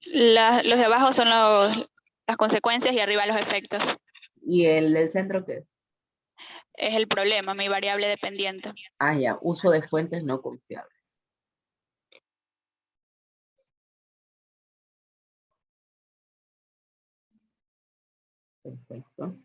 Los de abajo son las consecuencias y arriba los efectos. ¿Y el del centro qué es? Es el problema, mi variable dependiente. Ah, ya, uso de fuentes no confiables. Perfecto.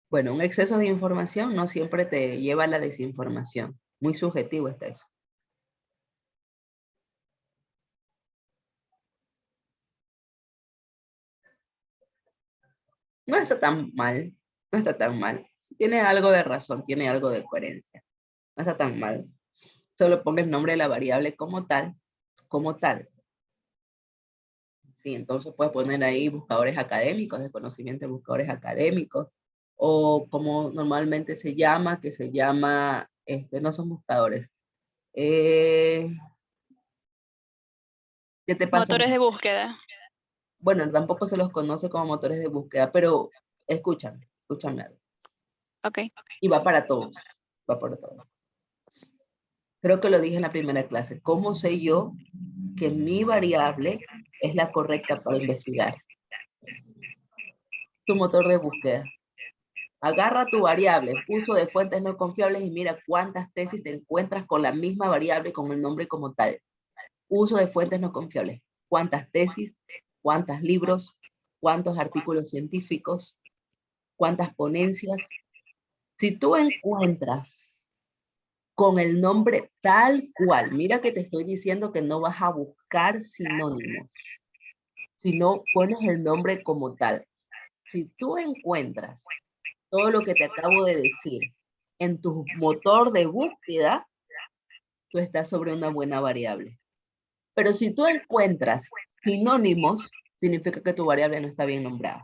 Bueno, un exceso de información no siempre te lleva a la desinformación. Muy subjetivo está eso. No está tan mal, no está tan mal. Tiene algo de razón, tiene algo de coherencia. No está tan mal. Solo ponga el nombre de la variable como tal, como tal. Sí, entonces puedes poner ahí buscadores académicos, de conocimiento de buscadores académicos, o como normalmente se llama, que se llama, no son buscadores. ¿Qué te pasa? Motores de búsqueda. Bueno, tampoco se los conoce como motores de búsqueda, pero escúchame algo. Ok. Y va para todos, va para todos. Creo que lo dije en la primera clase. ¿Cómo sé yo que mi variable es la correcta para investigar? Tu motor de búsqueda. Agarra tu variable, uso de fuentes no confiables y mira cuántas tesis te encuentras con la misma variable con el nombre como tal. Uso de fuentes no confiables. ¿Cuántas tesis? ¿Cuántos libros? ¿Cuántos artículos científicos? ¿Cuántas ponencias? Si tú encuentras con el nombre tal cual, mira que te estoy diciendo que no vas a buscar sinónimos, sino pones el nombre como tal. Si tú encuentras todo lo que te acabo de decir en tu motor de búsqueda, tú estás sobre una buena variable. Pero si tú encuentras sinónimos, significa que tu variable no está bien nombrada.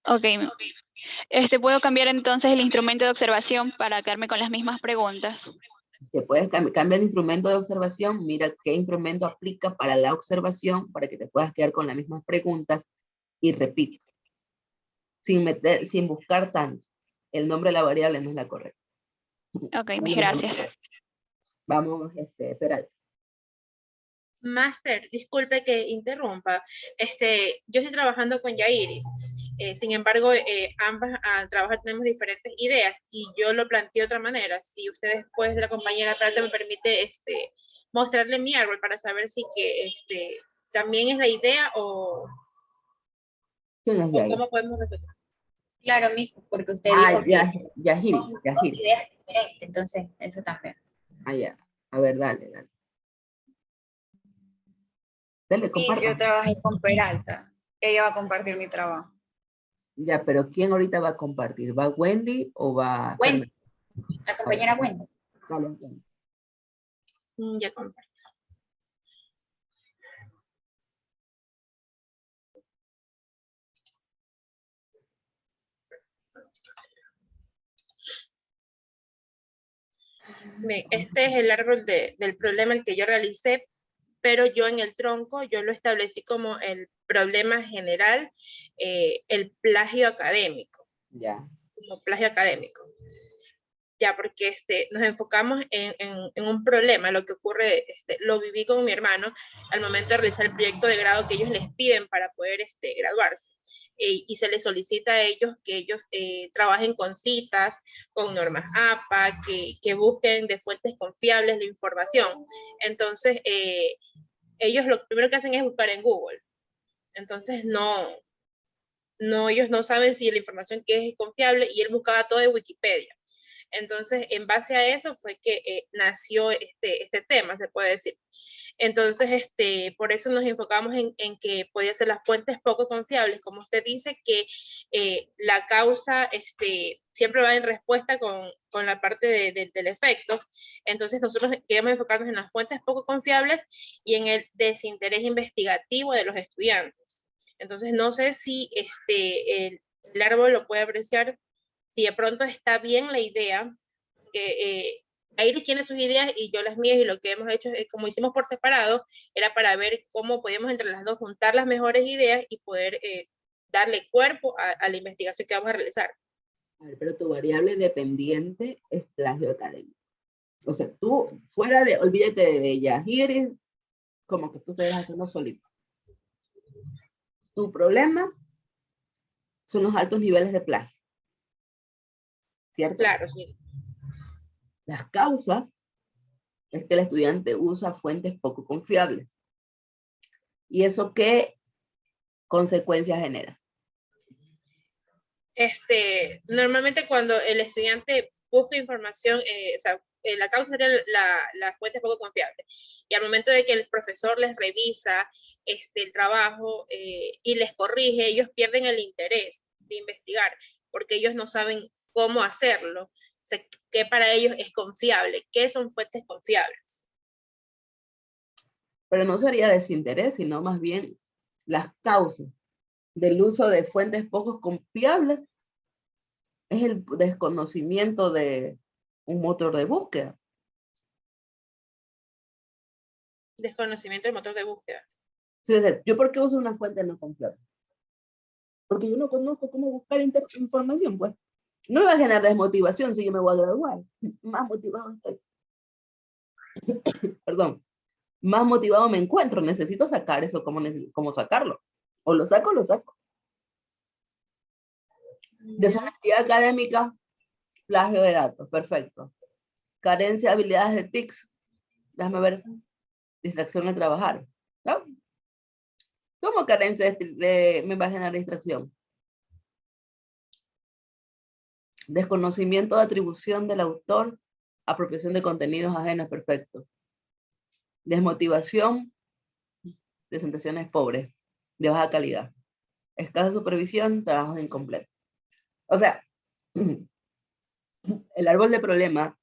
Ok. ¿Puedo cambiar entonces el instrumento de observación para quedarme con las mismas preguntas? Te puedes cambiar el instrumento de observación, mira qué instrumento aplica para la observación, para que te puedas quedar con las mismas preguntas, y repito, sin buscar tanto. El nombre de la variable no es la correcta. Ok, gracias. Vamos, Peralta. Máster, disculpe que interrumpa. Yo estoy trabajando con Yairis. Sin embargo, ambas al trabajar tenemos diferentes ideas y yo lo planteo de otra manera. Si usted después de la compañera Peralta me permite mostrarle mi árbol para saber si que también es la idea o ¿Quién es Yair? cómo podemos resolver. Claro, mijo, porque usted Ah, dijo que Yahiri. son ideas diferentes, entonces eso también. Ah, ya. A ver, dale. Dale, Sí, comparta. yo trabajé con Peralta. Ella va a compartir mi trabajo. Ya, pero ¿quién ahorita va a compartir? ¿Va Wendy o va Wendy, Fernanda? la compañera Wendy. Dale, Wendy. Ya comparto. Este es el árbol del problema el que yo realicé, pero yo en el tronco, yo lo establecí como el problema general, el plagio académico. Ya. Como plagio académico. ya, porque nos enfocamos en un problema, lo que ocurre, lo viví con mi hermano al momento de realizar el proyecto de grado que ellos les piden para poder graduarse, y se les solicita a ellos que ellos trabajen con citas, con normas APA, que busquen de fuentes confiables la información. Entonces, ellos lo primero que hacen es buscar en Google. Entonces, ellos no saben si la información que es confiable, y él buscaba todo de Wikipedia. Entonces, en base a eso fue que nació este tema, se puede decir. Entonces, por eso nos enfocamos en que podía ser las fuentes poco confiables, como usted dice, que la causa siempre va en respuesta con la parte del efecto. Entonces, nosotros queremos enfocarnos en las fuentes poco confiables y en el desinterés investigativo de los estudiantes. Entonces, no sé si el árbol lo puede apreciar, si de pronto está bien la idea, que Iris tiene sus ideas y yo las mías, y lo que hemos hecho, como hicimos por separado, era para ver cómo podíamos entre las dos juntar las mejores ideas y poder darle cuerpo a la investigación que vamos a realizar. A ver, pero tu variable dependiente es plagio académico. O sea, tú, olvídate de ella, Iris, como que tú te vas haciendo solito. Tu problema son los altos niveles de plagio. ¿Cierto? Claro, sí. Las causas es que el estudiante usa fuentes poco confiables. ¿Y eso qué consecuencias genera? Normalmente cuando el estudiante busca información, o sea, la causa sería la fuente poco confiable. Y al momento de que el profesor les revisa el trabajo y les corrige, ellos pierden el interés de investigar, porque ellos no saben cómo hacerlo, o sea, qué para ellos es confiable, qué son fuentes confiables. Pero no sería desinterés, sino más bien las causas del uso de fuentes poco confiables es el desconocimiento de un motor de búsqueda. Desconocimiento del motor de búsqueda. Entonces, ¿yo por qué uso una fuente no confiable? Porque yo no conozco cómo buscar información, pues. No me va a generar desmotivación si yo me voy a graduar. Más motivado estoy. Perdón. Más motivado me encuentro. Necesito sacar eso. ¿Cómo sacarlo? O lo saco, lo saco. Deshonestidad académica, plagio de datos. Perfecto. Carencia de habilidades de TICS. Déjame ver. Distracción al trabajar. ¿No? ¿Cómo carencia me va a generar distracción? Desconocimiento de atribución del autor, apropiación de contenidos ajenos, perfecto. Desmotivación, presentaciones pobres, de baja calidad. Escasa supervisión, trabajos incompletos. O sea, el árbol de problema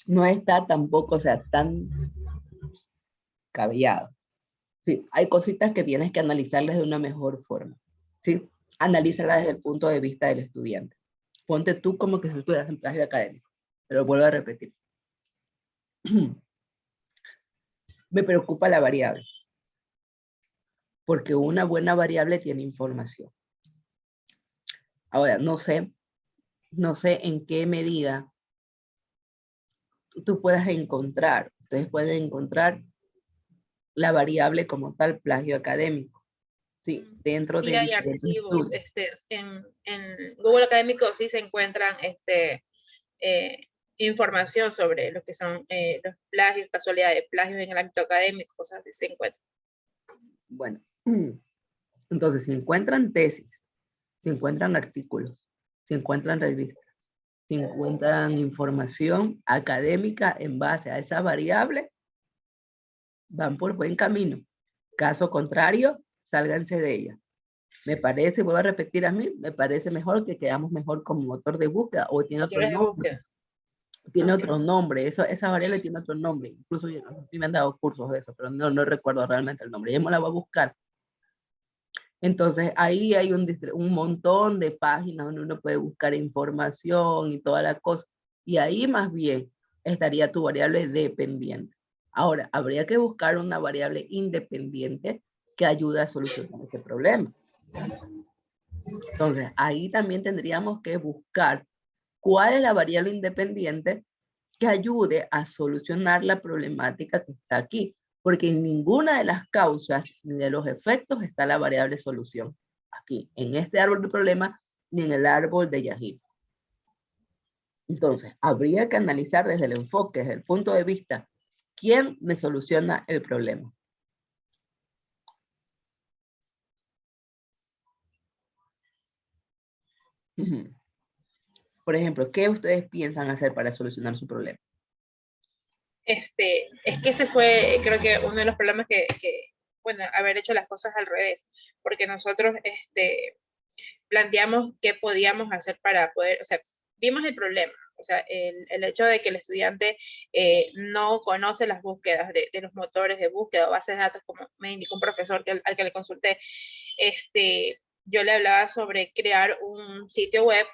no está tampoco, o sea, tan cabellado. Sí, hay cositas que tienes que analizarlas de una mejor forma. ¿Sí? Analízalas desde el punto de vista del estudiante. Ponte tú como que si estuvieras en plagio académico. Pero vuelvo a repetir. Me preocupa la variable. Porque una buena variable tiene información. Ahora, no sé en qué medida tú puedas encontrar, ustedes pueden encontrar la variable como tal plagio académico. Sí, dentro de hay archivos, en Google Académico sí se encuentran información sobre lo que son los plagios, casualidad de plagios en el ámbito académico, cosas así se encuentran. Bueno, entonces se encuentran tesis, se encuentran artículos, se encuentran revistas, se encuentran información académica en base a esa variable, van por buen camino. Caso contrario, sálganse de ella. Me parece, voy a repetir a mí, me parece mejor que quedamos mejor como motor de búsqueda o tiene otro nombre. Tiene otro nombre, esa variable tiene otro nombre. Incluso yo, me han dado cursos de eso, pero no recuerdo realmente el nombre. Yo me la voy a buscar. Entonces ahí hay un montón de páginas donde uno puede buscar información y toda la cosa. Y ahí más bien estaría tu variable dependiente. Ahora, habría que buscar una variable independiente que ayude a solucionar este problema. Entonces, ahí también tendríamos que buscar cuál es la variable independiente que ayude a solucionar la problemática que está aquí, porque en ninguna de las causas ni de los efectos está la variable solución. Aquí, en este árbol de problema, ni en el árbol de Yahoo. Entonces, habría que analizar desde el enfoque, desde el punto de vista, ¿quién me soluciona el problema? Por ejemplo, ¿qué ustedes piensan hacer para solucionar su problema? Es que ese fue, creo que uno de los problemas bueno, haber hecho las cosas al revés, porque nosotros, planteamos qué podíamos hacer para poder, o sea, vimos el problema, o sea, el hecho de que el estudiante no conoce las búsquedas de los motores de búsqueda o bases de datos, como me indicó un profesor al que le consulté, yo le hablaba sobre crear un sitio web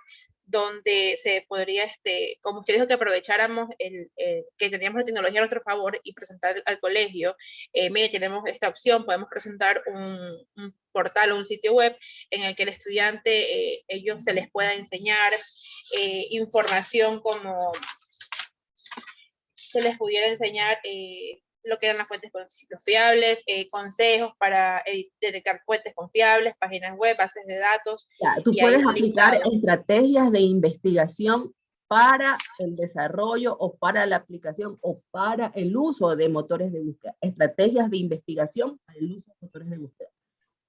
donde se podría, como usted dijo, que aprovecháramos que teníamos la tecnología a nuestro favor y presentar al colegio, mire, tenemos esta opción, podemos presentar un portal o un sitio web en el que el estudiante, ellos se les pueda enseñar información como se les pudiera enseñar lo que eran las fuentes fiables, consejos para detectar fuentes confiables, páginas web, bases de datos. Ya, tú y puedes un aplicar listado. estrategias de investigación para el desarrollo o para la aplicación o para el uso de motores de búsqueda. Estrategias de investigación para el uso de motores de búsqueda.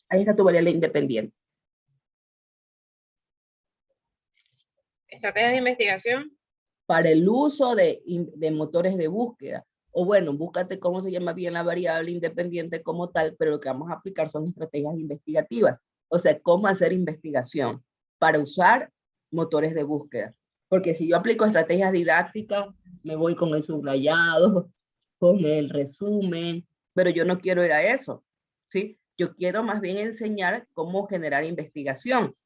Ahí está tu variable independiente. Estrategias de investigación. Para el uso de motores de búsqueda. O bueno, búscate cómo se llama bien la variable independiente como tal, pero lo que vamos a aplicar son estrategias investigativas. O sea, cómo hacer investigación para usar motores de búsqueda. Porque si yo aplico estrategias didácticas, me voy con el subrayado, con el resumen, pero yo no quiero ir a eso, ¿sí? Yo quiero más bien enseñar cómo generar investigación.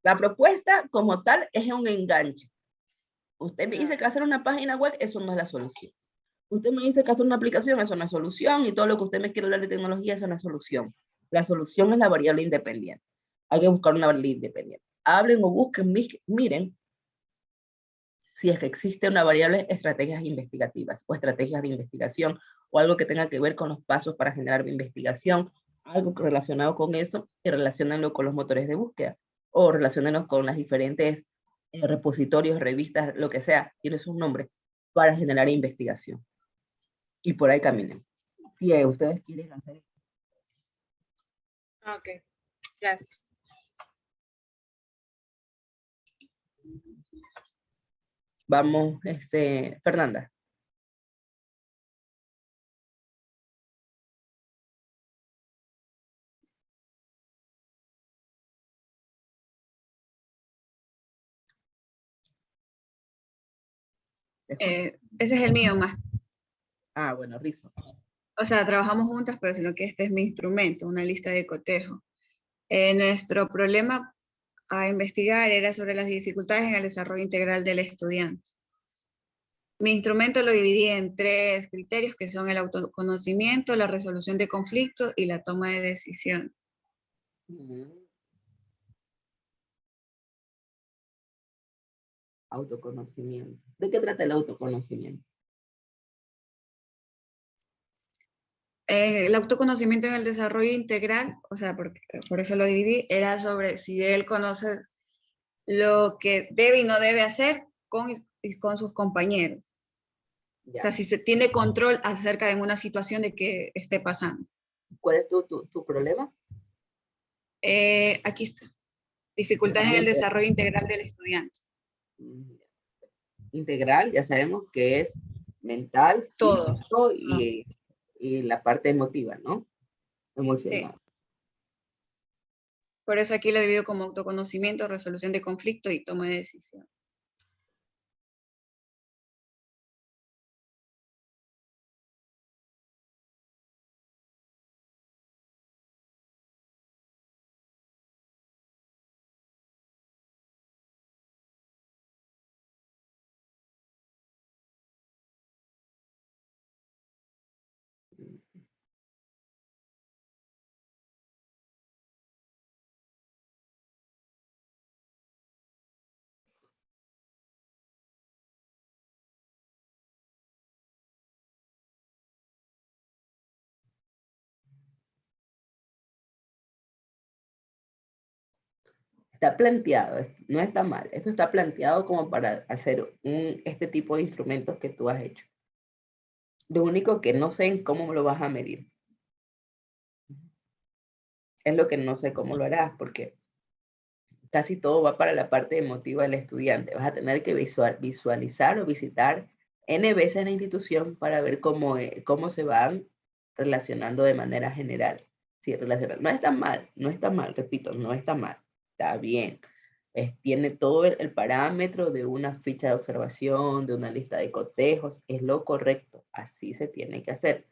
La propuesta como tal es un enganche. Usted me dice que hacer una página web, eso no es la solución. Usted me dice que hacer una aplicación, eso no es solución, y todo lo que usted me quiere hablar de tecnología, eso no es solución. La solución es la variable independiente. Hay que buscar una variable independiente. Hablen o busquen, miren si es que existe una variable estrategias investigativas o estrategias de investigación o algo que tenga que ver con los pasos para generar investigación, algo relacionado con eso y relacionarlo con los motores de búsqueda o relacionarlo con las diferentes repositorios, revistas, lo que sea, tiene su nombre, para generar investigación. Y por ahí caminen. Si ustedes quieren hacer eso. Ok, gracias. Vamos, Fernanda. Ese es el mío más. Ah, bueno, Rizo. O sea, trabajamos juntas, pero sino que este es mi instrumento, una lista de cotejo. Nuestro problema a investigar era sobre las dificultades en el desarrollo integral del estudiante. Mi instrumento lo dividí en 3 criterios que son el autoconocimiento, la resolución de conflictos y la toma de decisión. Autoconocimiento. ¿De qué trata el autoconocimiento? El autoconocimiento en el desarrollo integral, o sea, por eso lo dividí, era sobre si él conoce lo que debe y no debe hacer con sus compañeros. Ya. O sea, si se tiene control acerca de una situación de que esté pasando. ¿Cuál es tu problema? Aquí está. Dificultades en el desarrollo integral del estudiante. Integral, ya sabemos que es mental, Todo. físico y la parte emotiva, ¿no? Emocional. Sí. Por eso aquí lo divido como autoconocimiento, resolución de conflicto y toma de decisión. está planteado, no está mal. Esto está planteado como para hacer este tipo de instrumentos que tú has hecho. Lo único que no sé es cómo lo vas a medir. Es lo que no sé cómo lo harás, porque casi todo va para la parte emotiva del estudiante. Vas a tener que visualizar o visitar N veces la institución para ver cómo se van relacionando de manera general. Sí, relacionar. No está mal, repito, no está mal, está bien. Tiene todo el parámetro de una ficha de observación, de una lista de cotejos, es lo correcto, así se tiene que hacer.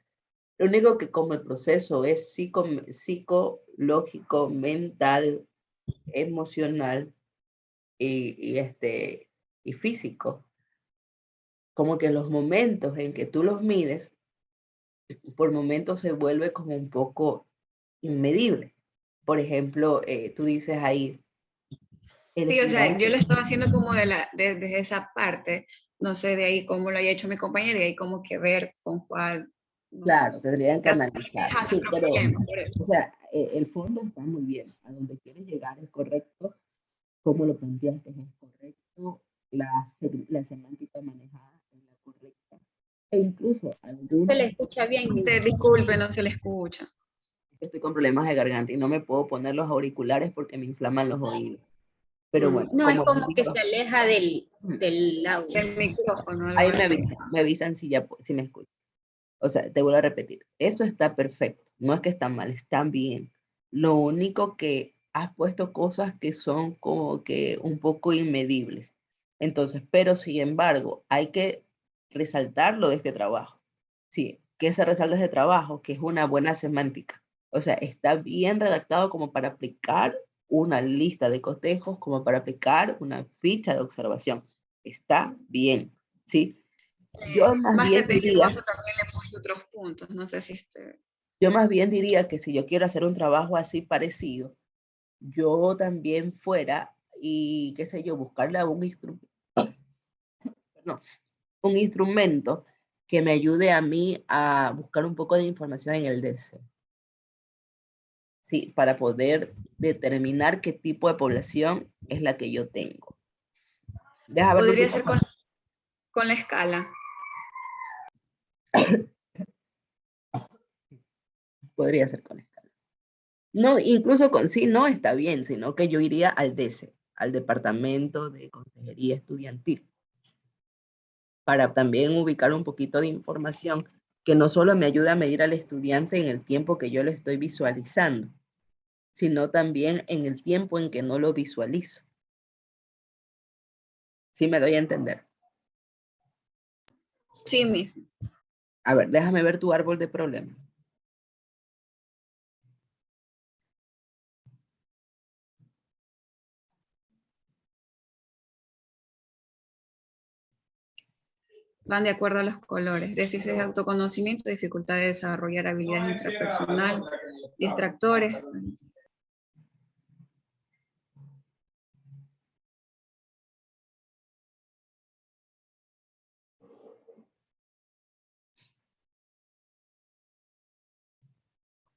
Lo único que como el proceso es psicológico, mental, emocional y físico, como que los momentos en que tú los mides, por momentos se vuelve como un poco inmedible. Por ejemplo, tú dices ahí, Sí, o sea, yo lo estaba haciendo como desde esa parte, no sé de ahí cómo lo haya hecho mi compañero y ahí como que ver con cuál. Claro, tendrían que sea, analizar. deja Sí, nuestro pero, problema, por eso. o sea, el fondo está muy bien. A donde quieres llegar es correcto. Cómo lo planteaste es correcto. La semántica manejada es la correcta. E incluso Se algunos, le escucha bien. Usted disculpe, no se le escucha. estoy con problemas de garganta y no me puedo poner los auriculares porque me inflaman los oídos. Pero bueno, No, es como les como que digo, se aleja del audio. El micrófono, algo ahí así. me avisan si me escuchan. O sea, te vuelvo a repetir, eso está perfecto, no es que está mal, está bien. Lo único que has puesto cosas que son como que un poco inmedibles. Entonces, pero sin embargo, hay que resaltarlo de este trabajo. Sí, ¿qué se resalta de este trabajo? Que es una buena semántica. O sea, está bien redactado como para aplicar una lista de cotejos, como para aplicar una ficha de observación. Está bien, ¿sí? Yo más bien Máster de diría, Guillermo también le puse otros puntos, no sé si yo más bien diría que si yo quiero hacer un trabajo así parecido, yo también fuera y, qué sé yo, buscarle a un instrumento que me ayude a mí a buscar un poco de información en el DC. Sí, para poder determinar qué tipo de población es la que yo tengo. Deja ver podría ser con la escala. podría ser con escala. No, incluso con sí no está bien, sino que yo iría al DC, al Departamento de Consejería Estudiantil, para también ubicar un poquito de información que no solo me ayuda a medir al estudiante en el tiempo que yo lo estoy visualizando, sino también en el tiempo en que no lo visualizo. ¿Sí me doy a entender? Sí, mismo. A ver, déjame ver tu árbol de problemas. Van de acuerdo a los colores. Déficit de autoconocimiento, dificultad de desarrollar habilidades intrapersonales, distractores.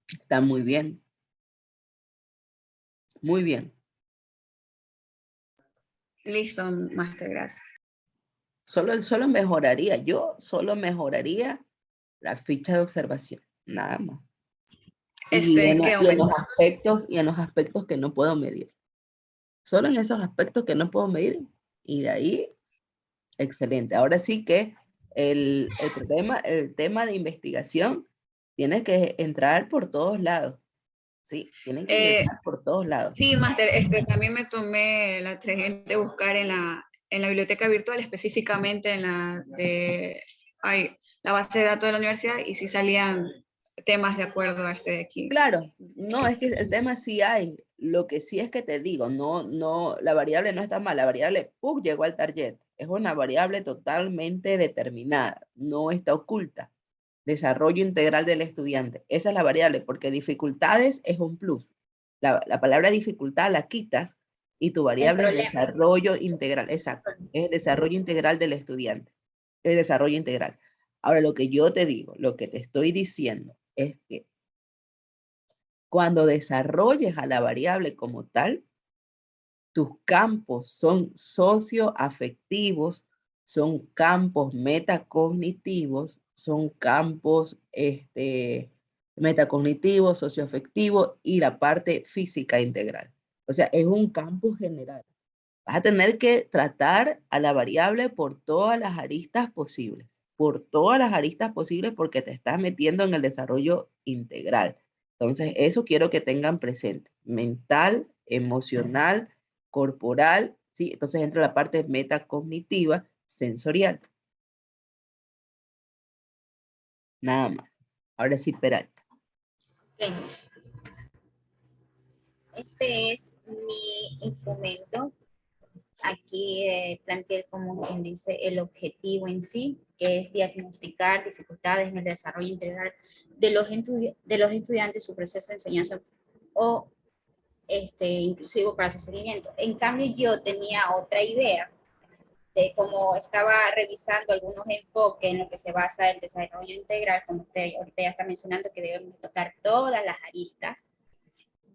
Está muy bien. Muy bien. Listo, máster, gracias. Solo mejoraría, yo solo mejoraría la ficha de observación, nada más. Y en, ¿Qué y en los aumenta? aspectos que no puedo medir. Solo en esos aspectos que no puedo medir. Y de ahí, excelente. Ahora sí que el tema de investigación tiene que entrar por todos lados. Sí, tienen que entrar por todos lados. Sí, máster, también me tomé la tarea de buscar en la biblioteca virtual, específicamente en la base de datos de la universidad, y sí salían temas de acuerdo a este de aquí. Claro, no, es que el tema sí hay. Lo que sí es que te digo, no, la variable no está mal. La variable, llegó al target. Es una variable totalmente determinada, no está oculta. Desarrollo integral del estudiante. Esa es la variable, porque dificultades es un plus. La palabra dificultad la quitas y tu variable es desarrollo integral. Exacto, es el desarrollo integral del estudiante. El desarrollo integral. Ahora, lo que yo te digo, lo que te estoy diciendo es que cuando desarrolles a la variable como tal, tus campos son socioafectivos, son campos metacognitivos, son campos metacognitivos, socioafectivos y la parte física integral. O sea, es un campo general. Vas a tener que tratar a la variable por todas las aristas posibles. Por todas las aristas posibles porque te estás metiendo en el desarrollo integral. Entonces, eso quiero que tengan presente. Mental, emocional, corporal, ¿sí? Entonces entra la parte metacognitiva, sensorial. Nada más. Ahora sí, Peralta. Vemos. Este es mi instrumento. Aquí planteé, como quien dice, el objetivo en sí, que es diagnosticar dificultades en el desarrollo integral de los estudiantes, su proceso de enseñanza o inclusivo para su seguimiento. En cambio, yo tenía otra idea de cómo estaba revisando algunos enfoques en lo que se basa el desarrollo integral, como usted ahorita ya está mencionando, que debemos tocar todas las aristas.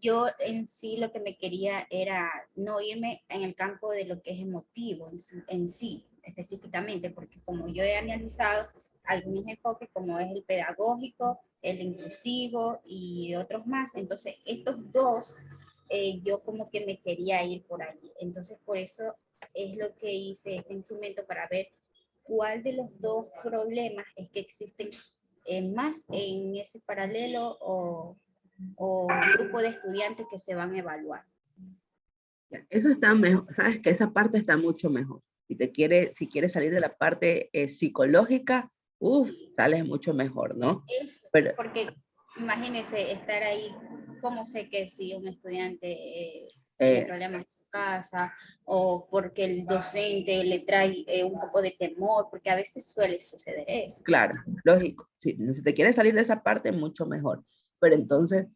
Yo en sí lo que me quería era no irme en el campo de lo que es emotivo en sí específicamente, porque como yo he analizado algunos enfoques como es el pedagógico, el inclusivo y otros más, entonces estos dos yo como que me quería ir por allí. Entonces por eso es lo que hice este instrumento para ver cuál de los dos problemas es que existen más en ese paralelo o grupo de estudiantes que se van a evaluar. Eso está mejor, sabes que esa parte está mucho mejor. Si quieres salir de la parte psicológica, sales mucho mejor, ¿no? Pero, porque imagínense estar ahí, ¿cómo sé que si un estudiante tiene problemas en su casa o porque el docente le trae un poco de temor? Porque a veces suele suceder eso. Claro, lógico. Si te quieres salir de esa parte, mucho mejor. Pero entonces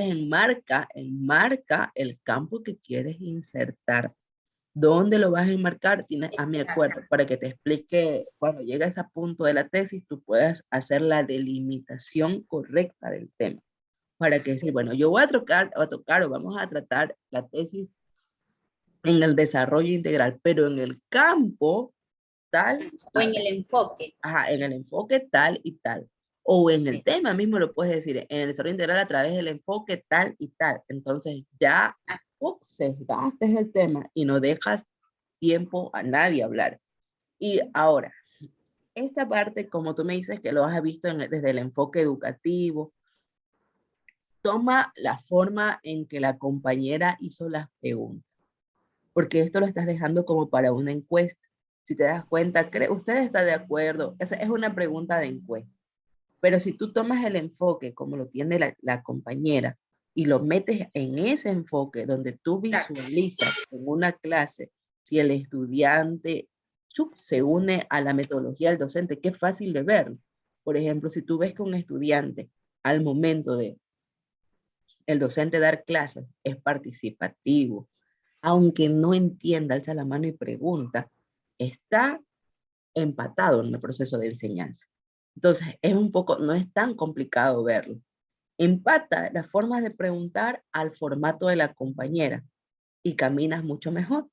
enmarca el campo que quieres insertar. ¿Dónde lo vas a enmarcar? Tienes a mi acuerdo para que te explique cuando llega a ese punto de la tesis, tú puedas hacer la delimitación correcta del tema. Para que decir, bueno, yo voy a tocar o vamos a tratar la tesis en el desarrollo integral, pero en el campo tal. O en el enfoque. Ajá, en el enfoque tal y tal. O en el tema mismo lo puedes decir, en el desarrollo integral a través del enfoque tal y tal. Entonces ya sesgaste el tema y no dejas tiempo a nadie hablar. Y ahora, esta parte, como tú me dices que lo has visto desde el enfoque educativo, toma la forma en que la compañera hizo las preguntas. Porque esto lo estás dejando como para una encuesta. Si te das cuenta, ¿usted está de acuerdo? Esa es una pregunta de encuesta. Pero si tú tomas el enfoque como lo tiene la compañera y lo metes en ese enfoque donde tú visualizas en una clase si el estudiante se une a la metodología del docente, qué fácil de ver. Por ejemplo, si tú ves que un estudiante al momento de el docente dar clases es participativo, aunque no entienda, alza la mano y pregunta, está empatado en el proceso de enseñanza. Entonces, no es tan complicado verlo. Empata las formas de preguntar al formato de la compañera y caminas mucho mejor.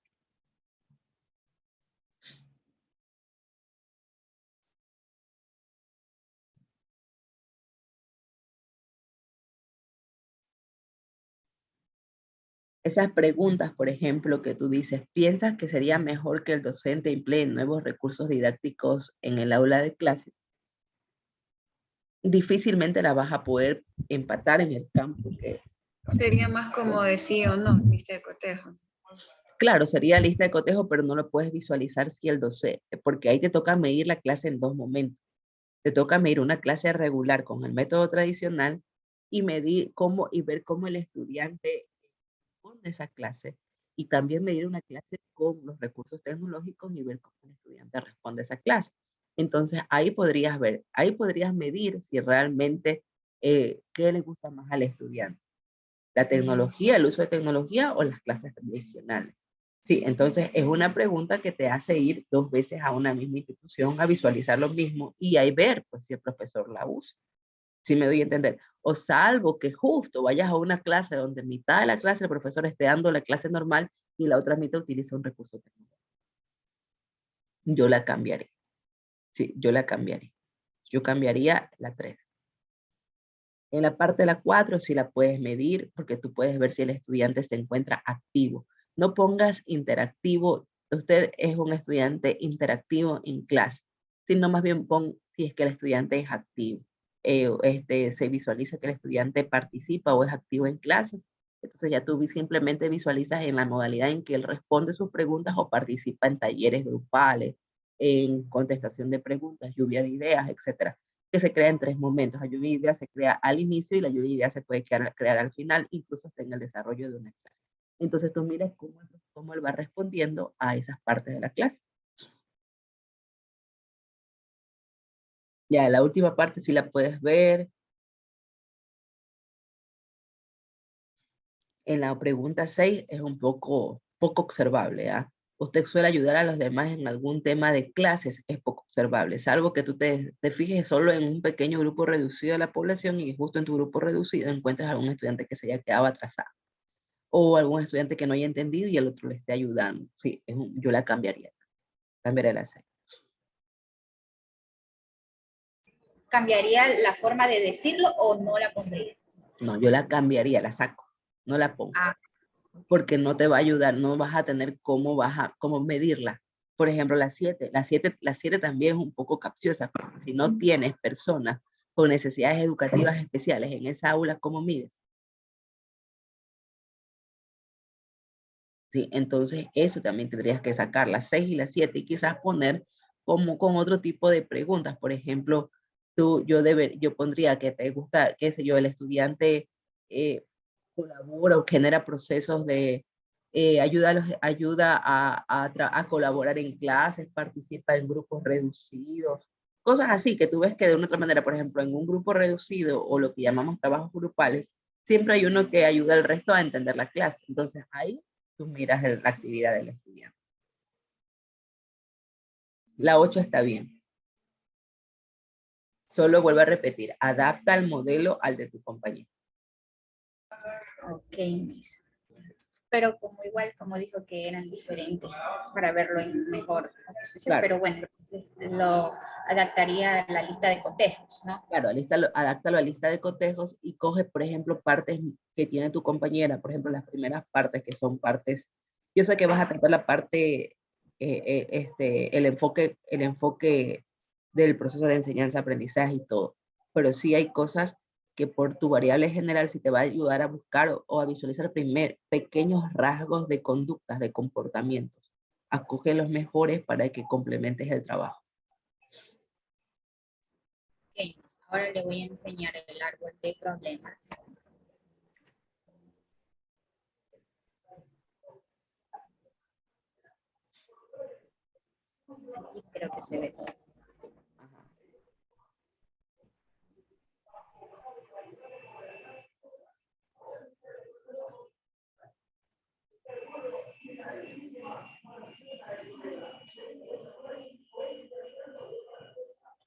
Esas preguntas, por ejemplo, que tú dices, ¿piensas que sería mejor que el docente emplee nuevos recursos didácticos en el aula de clase? Difícilmente la vas a poder empatar en el campo. Sería más como de sí o no, lista de cotejo. Claro, sería lista de cotejo, pero no lo puedes visualizar si el docente, porque ahí te toca medir la clase en dos momentos. Te toca medir una clase regular con el método tradicional y medir y ver cómo el estudiante responde esa clase. Y también medir una clase con los recursos tecnológicos y ver cómo el estudiante responde a esa clase. Entonces, ahí podrías medir si realmente qué le gusta más al estudiante. La tecnología, el uso de tecnología o las clases tradicionales. Sí, entonces es una pregunta que te hace ir 2 veces a una misma institución a visualizar lo mismo y ahí ver pues, si el profesor la usa. ¿Sí me doy a entender? O salvo que justo vayas a una clase donde mitad de la clase el profesor esté dando la clase normal y la otra mitad utiliza un recurso tecnológico. Yo la cambiaría. Sí, yo la cambiaría. Yo cambiaría la 3. En la parte de la 4 sí la puedes medir porque tú puedes ver si el estudiante se encuentra activo. No pongas interactivo. Usted es un estudiante interactivo en clase, sino más bien pon si es que el estudiante es activo. Se visualiza que el estudiante participa o es activo en clase. Entonces ya tú simplemente visualizas en la modalidad en que él responde sus preguntas o participa en talleres grupales, en contestación de preguntas, lluvia de ideas, etcétera, que se crea en 3 momentos. La lluvia de ideas se crea al inicio y la lluvia de ideas se puede crear al final, incluso hasta en el desarrollo de una clase. Entonces tú miras cómo él va respondiendo a esas partes de la clase. Ya, la última parte sí la puedes ver. En la pregunta 6 es un poco observable. ¿Ah? Usted suele ayudar a los demás en algún tema de clases, es poco observable, salvo que tú te fijes solo en un pequeño grupo reducido de la población y justo en tu grupo reducido encuentras algún estudiante que se haya quedado atrasado o algún estudiante que no haya entendido y el otro le esté ayudando. Sí, yo la cambiaría. Cambiaría la 6. ¿Cambiaría la forma de decirlo o no la pondría? No, yo la cambiaría, la saco, no la pongo. Ah. Porque no te va a ayudar, no vas a tener cómo medirla. Por ejemplo, la 7 también es un poco capciosa, porque si no tienes personas con necesidades educativas especiales en esa aula, ¿cómo mides? Sí, entonces eso también tendrías que sacar, las 6 y las 7, y quizás poner como con otro tipo de preguntas. Por ejemplo, yo pondría que te gusta, qué sé yo, el estudiante colabora o genera procesos de ayuda a colaborar en clases, participa en grupos reducidos, cosas así que tú ves que de una otra manera, por ejemplo, en un grupo reducido o lo que llamamos trabajos grupales, siempre hay uno que ayuda al resto a entender la clase. Entonces ahí tú miras la actividad del estudiante. La 8 está bien. Solo vuelvo a repetir, adapta el modelo al de tu compañero. Ok, Miss. Pero como igual, como dijo que eran diferentes para verlo en mejor posición, claro. Pero bueno, lo adaptaría a la lista de cotejos, ¿no? Claro, adáptalo a lista de cotejos y coge, por ejemplo, partes que tiene tu compañera, por ejemplo, las primeras partes que son partes, yo sé que vas a tratar la parte, el enfoque del proceso de enseñanza-aprendizaje y todo, pero sí hay cosas que por tu variable general sí te va a ayudar a buscar o a visualizar pequeños rasgos de conductas, de comportamientos. Acoge los mejores para que complementes el trabajo. Okay. Ahora le voy a enseñar el árbol de problemas. Aquí creo que se ve todo.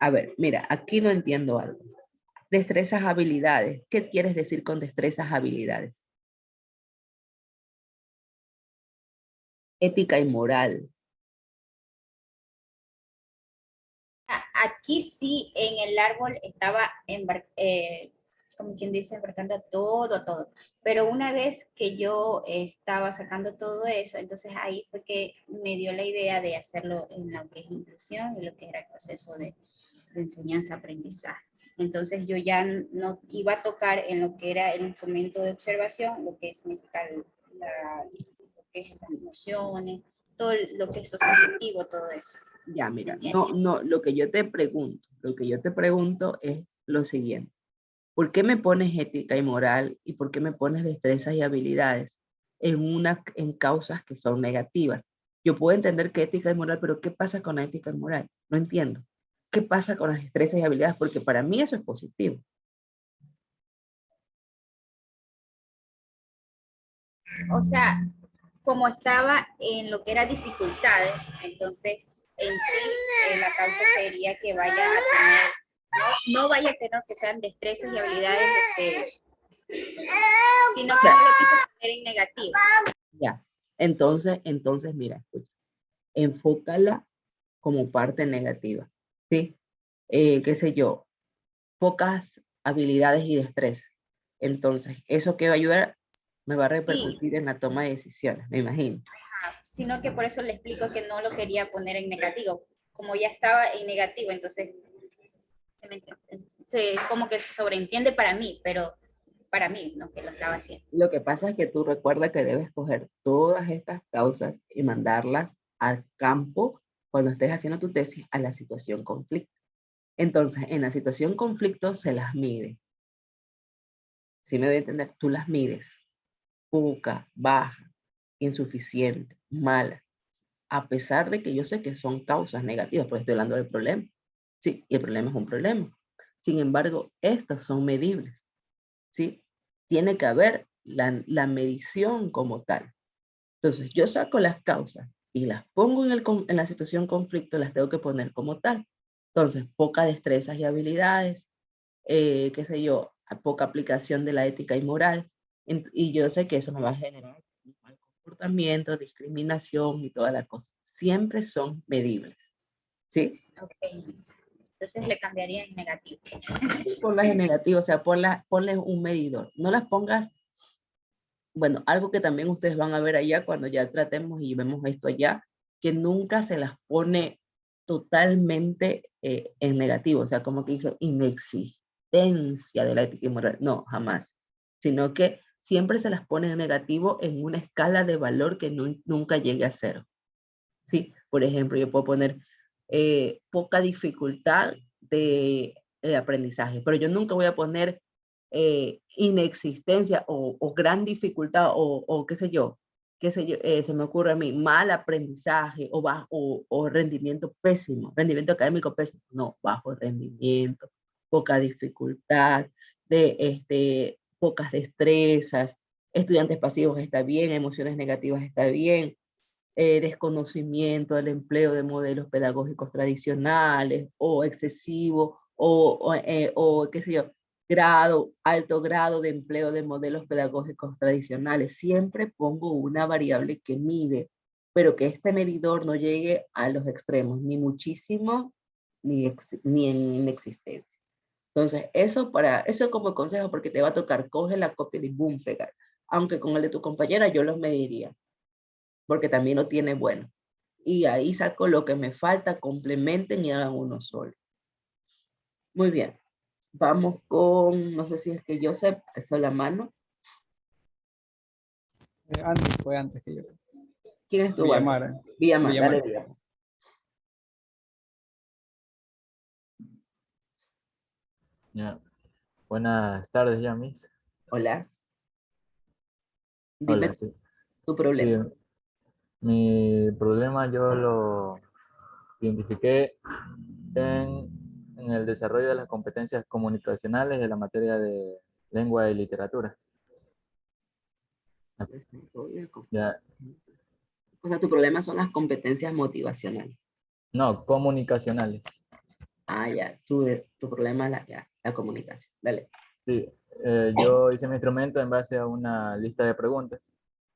A ver, mira, aquí no entiendo algo. Destrezas, habilidades. ¿Qué quieres decir con destrezas, habilidades? Ética y moral. Aquí sí, en el árbol estaba, como quien dice, embarcando todo. Pero una vez que yo estaba sacando todo eso, entonces ahí fue que me dio la idea de hacerlo en lo que es inclusión y lo que era el proceso de enseñanza-aprendizaje. Entonces yo ya no iba a tocar en lo que era el instrumento de observación, lo que significa lo que es las emociones, todo lo que es socioafectivo, todo eso. Ya, mira, no, lo que yo te pregunto es lo siguiente. ¿Por qué me pones ética y moral y por qué me pones destrezas y habilidades en causas que son negativas? Yo puedo entender que ética y moral, pero ¿qué pasa con la ética y moral? No entiendo. ¿Qué pasa con las destrezas y habilidades? Porque para mí eso es positivo. O sea, como estaba en lo que era dificultades, entonces en sí la causa sería que vaya a tener, no no vaya a tener que sean destrezas y habilidades, sino que no lo quise poner en negativo. Ya, entonces mira, escucha, enfócala como parte negativa, ¿sí? Qué sé yo, pocas habilidades y destrezas. Entonces, ¿eso qué va a ayudar? Me va a repercutir en la toma de decisiones, me imagino. Sino que por eso le explico que no lo quería poner en negativo. Como ya estaba en negativo, entonces como que se sobreentiende para mí, pero para mí, no que lo estaba haciendo. Lo que pasa es que tú recuerda que debes coger todas estas causas y mandarlas al campo cuando estés haciendo tu tesis a la situación conflicto. Entonces, en la situación conflicto se las mide. ¿Sí me doy a entender? Tú las mides. Poca, baja, insuficiente, mala. A pesar de que yo sé que son causas negativas, porque estoy hablando del problema. Sí, y el problema es un problema. Sin embargo, estas son medibles. ¿Sí? Tiene que haber la medición como tal. Entonces, yo saco las causas y las pongo en la situación conflicto, las tengo que poner como tal. Entonces, poca destrezas y habilidades, qué sé yo, poca aplicación de la ética y moral, y yo sé que eso me va a generar un mal comportamiento, discriminación y toda la cosa. Siempre son medibles, ¿sí? Ok, entonces le cambiaría en negativo. Ponlas en negativo, o sea, ponle un medidor. No las pongas, bueno, algo que también ustedes van a ver allá cuando ya tratemos y vemos esto allá, que nunca se las pone totalmente en negativo, o sea, como que dice inexistencia de la ética y moral. No, jamás. Sino que siempre se las pone en negativo en una escala de valor que nunca llegue a cero. ¿Sí? Por ejemplo, yo puedo poner poca dificultad de aprendizaje, pero yo nunca voy a poner inexistencia o gran dificultad o qué sé yo, se me ocurre a mí, mal aprendizaje o rendimiento pésimo, rendimiento académico pésimo, no, bajo rendimiento, poca dificultad, pocas destrezas, estudiantes pasivos está bien, emociones negativas está bien, desconocimiento del empleo de modelos pedagógicos tradicionales o excesivo o qué sé yo, alto grado de empleo de modelos pedagógicos tradicionales. Siempre pongo una variable que mide, pero que este medidor no llegue a los extremos, ni muchísimo, ni en inexistencia. Entonces, eso como consejo, porque te va a tocar, coge la copia y boom, pegar. Aunque con el de tu compañera yo los mediría, porque también lo tiene bueno. Y ahí saco lo que me falta, complementen y hagan uno solo. Muy bien. Vamos con, no sé si es que Joseph alzó la mano. Andy fue antes que yo. ¿Quién es tu Villamar. Villamar, Villamar. dale Villamar. Ya. Buenas tardes, ya, Miss. Hola. Dime Hola, sí. tu problema. Sí, mi problema yo lo identifiqué en el desarrollo de las competencias comunicacionales de la materia de lengua y literatura. Ya, O sea, tu problema son las competencias motivacionales. no, comunicacionales. Ah, ya. Tu problema es la comunicación. Dale. Sí, yo hice mi instrumento en base a una lista de preguntas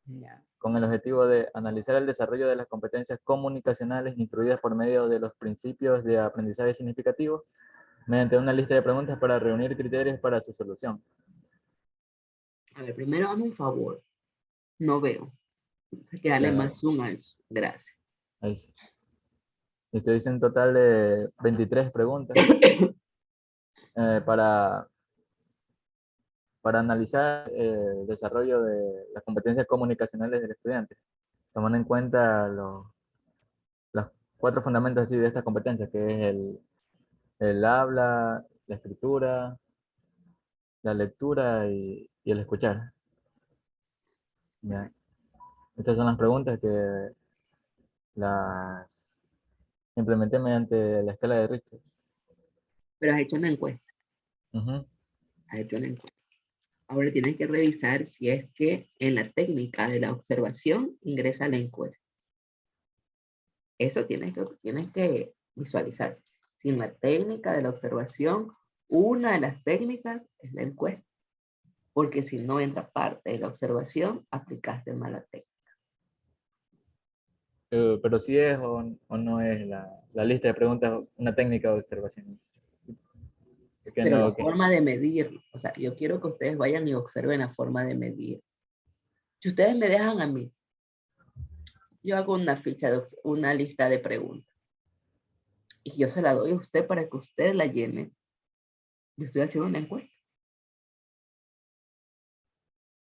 Ya. con el objetivo de analizar el desarrollo de las competencias comunicacionales instruidas por medio de los principios de aprendizaje significativo mediante una lista de preguntas para reunir criterios para su solución. A ver, primero hazme un favor. No veo. Hay que darle más zoom a eso. Gracias. Ahí. Estoy hice un total de 23 preguntas para analizar el desarrollo de las competencias comunicacionales del estudiante, tomando en cuenta los 4 fundamentos así de estas competencias, que es el habla, la escritura, la lectura y el escuchar. ¿Ya? Estas son las preguntas que las implementé mediante la escala de Richter. Pero has hecho una encuesta. Has hecho una encuesta. Ahora tienes que revisar si es que en la técnica de la observación ingresa la encuesta. Eso tienes que visualizar. Si en la técnica de la observación Una de las técnicas es la encuesta, porque si no entra parte de la observación, aplicaste mala técnica. Pero si es o no es la lista de preguntas una técnica de observación. Que Pero no, la forma de medir, o sea, yo quiero que ustedes vayan y observen la forma de medir. Si ustedes me dejan a mí, yo hago una ficha, una lista de preguntas. Y yo se la doy a usted para que usted la llene. Yo estoy haciendo una encuesta.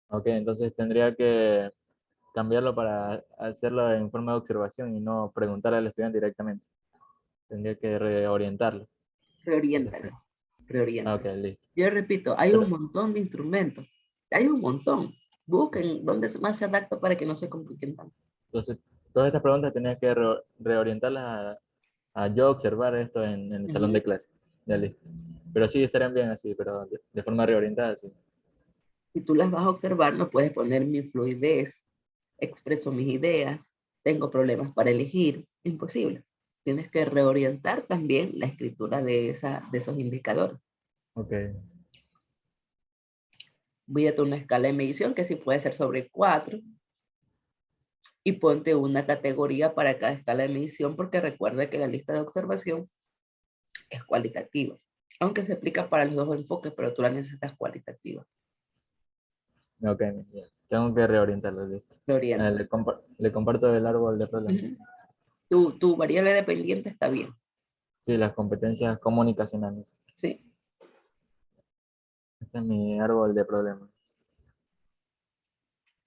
ok, entonces tendría que cambiarlo para hacerlo en forma de observación y no preguntar al estudiante directamente. Tendría que reorientarlo. Reoriéntalo. Ok, Reoriéntalo. listo. Yo repito, hay Pero- un montón de instrumentos. Hay un montón. Busquen dónde más se adapta para que no se compliquen tanto. Entonces, todas estas preguntas tenía que reorientarlas a yo observar esto en el salón de clase. Ya listo. Pero sí estarían bien así, pero de forma reorientada, sí. Si tú las vas a observar, no puedes poner mi fluidez, expreso mis ideas, tengo problemas para elegir. Imposible. Tienes que reorientar también la escritura de esos indicadores. Ok, Voy a tomar una escala de medición que sí puede ser sobre 4 y ponte una categoría para cada escala de medición porque recuerda que la lista de observación es cualitativa. Aunque se aplica para los dos enfoques, pero tú la necesitas cualitativa. ok, ya. Tengo que reorientarlo, listo. Reorienta. Le comparto el árbol de problemas. Tu variable dependiente está bien. Sí, las competencias comunicacionales. ¿Sí? Este es mi árbol de problemas.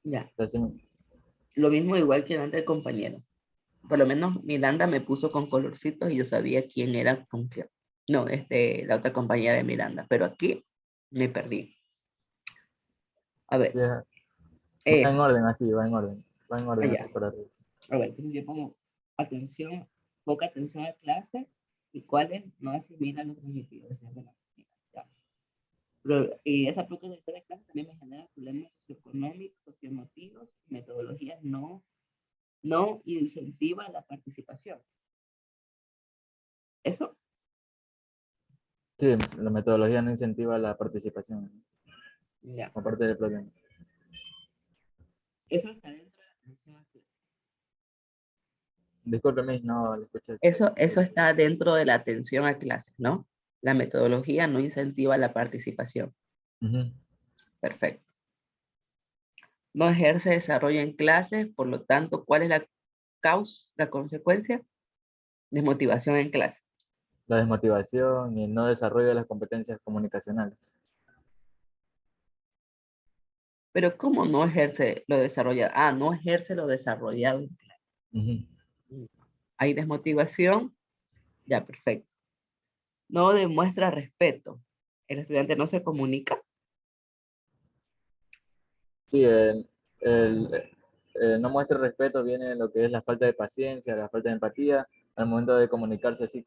Ya. Entonces, Lo mismo igual que antes el compañero. Por lo menos Miranda me puso con colorcitos y yo sabía quién era con quién. No, la otra compañera de Miranda. Pero aquí me perdí. A ver, va es en orden así, va en orden. Va en orden allá. así por arriba. A ver, entonces yo pongo atención, poca atención a clase y cuáles no asimilan los objetivos de la asignación. Ya. Y esa poca atención a clase también me genera problemas socioeconómicos, socioemotivos, metodologías no incentiva la participación. Eso, Sí, la metodología no incentiva la participación, ya. aparte del problema. Eso está dentro de la atención a clase. Disculpe, Miss, no le escuché. Eso está dentro de la atención a clases, ¿no? La metodología no incentiva la participación. Ujú. Perfecto. No ejerce desarrollo en clases, por lo tanto, ¿cuál es la consecuencia? Desmotivación en clase. La desmotivación y el no desarrollo de las competencias comunicacionales. Pero ¿cómo no ejerce lo desarrollado? Ah, no ejerce lo desarrollado en clase. Ujú. Hay desmotivación, ya, perfecto. No demuestra respeto. El estudiante no se comunica. Sí, no muestra respeto viene de lo que es la falta de paciencia, la falta de empatía al momento de comunicarse así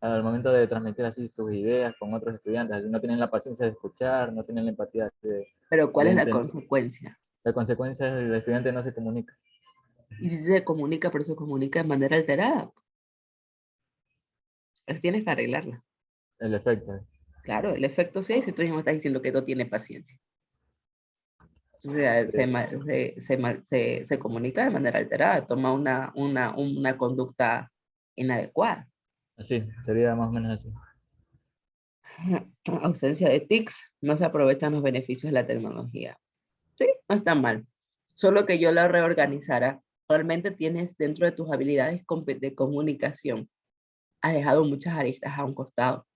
al momento de transmitir así sus ideas con otros estudiantes. Así no tienen la paciencia de escuchar, no tienen la empatía Pero ¿cuál de es la entender. consecuencia? La consecuencia es que el estudiante no se comunica. Y si se comunica, pero se comunica de manera alterada, pues tienes que arreglarla. El efecto. Claro, el efecto sí, si tú mismo estás diciendo que no tiene paciencia. Entonces se comunica de manera alterada, toma una conducta inadecuada. Así, sería más o menos así. Ausencia de TICs, no se aprovechan los beneficios de la tecnología. Sí, no está mal. Solo que yo la reorganizara. Realmente tienes dentro de tus habilidades de comunicación, has dejado muchas aristas a un costado.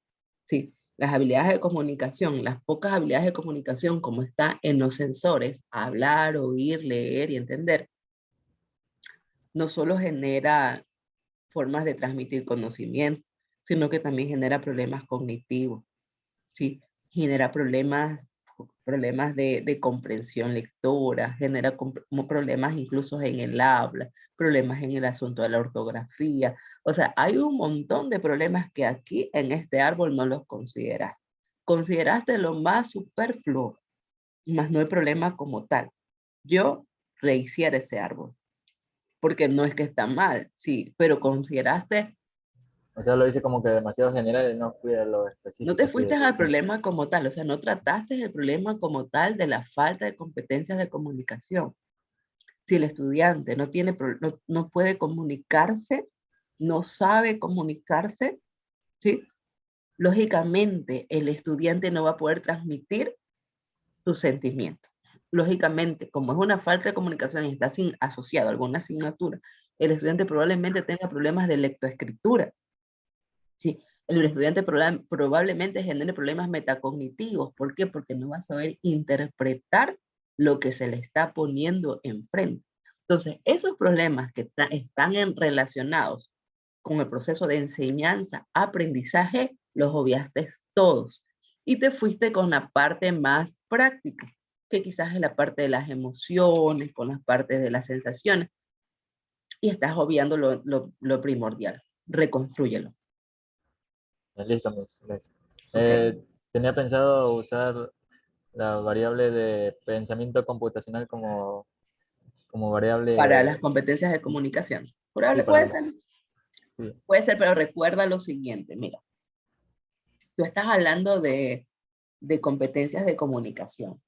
Sí, las habilidades de comunicación, las pocas habilidades de comunicación, como está en los sensores, hablar, oír, leer y entender, no solo genera formas de transmitir conocimiento, sino que también genera problemas cognitivos, ¿sí? Genera problemas de comprensión lectora, genera problemas incluso en el habla, problemas en el asunto de la ortografía. O sea, hay un montón de problemas que aquí en este árbol no los consideraste. Consideraste lo más superfluo, más no hay problema como tal. Yo rehiciera ese árbol, porque no es que está mal, sí, pero consideraste O sea, lo hice como que demasiado general y no fui a lo específico. No te así fuiste de- al problema como tal, o sea, no trataste el problema como tal de la falta de competencias de comunicación. Si el estudiante no tiene, no puede comunicarse, no sabe comunicarse, ¿sí? Lógicamente, el estudiante no va a poder transmitir sus sentimientos. Lógicamente, como es una falta de comunicación y está asociado a alguna asignatura, el estudiante probablemente tenga problemas de lectoescritura. Sí, el estudiante probablemente genere problemas metacognitivos. ¿Por qué? Porque no va a saber interpretar lo que se le está poniendo enfrente. Entonces, esos problemas que están relacionados con el proceso de enseñanza, aprendizaje, los obviaste todos. Y te fuiste con la parte más práctica, que quizás es la parte de las emociones, con las partes de las sensaciones. Y estás obviando lo primordial. Reconstrúyelo. Listo, Miss. Ok. Tenía pensado usar la variable de pensamiento computacional como Para las variable, competencias de comunicación. sí, Probable para, sí, puede ser, pero recuerda lo siguiente, mira, tú estás hablando de competencias de comunicación.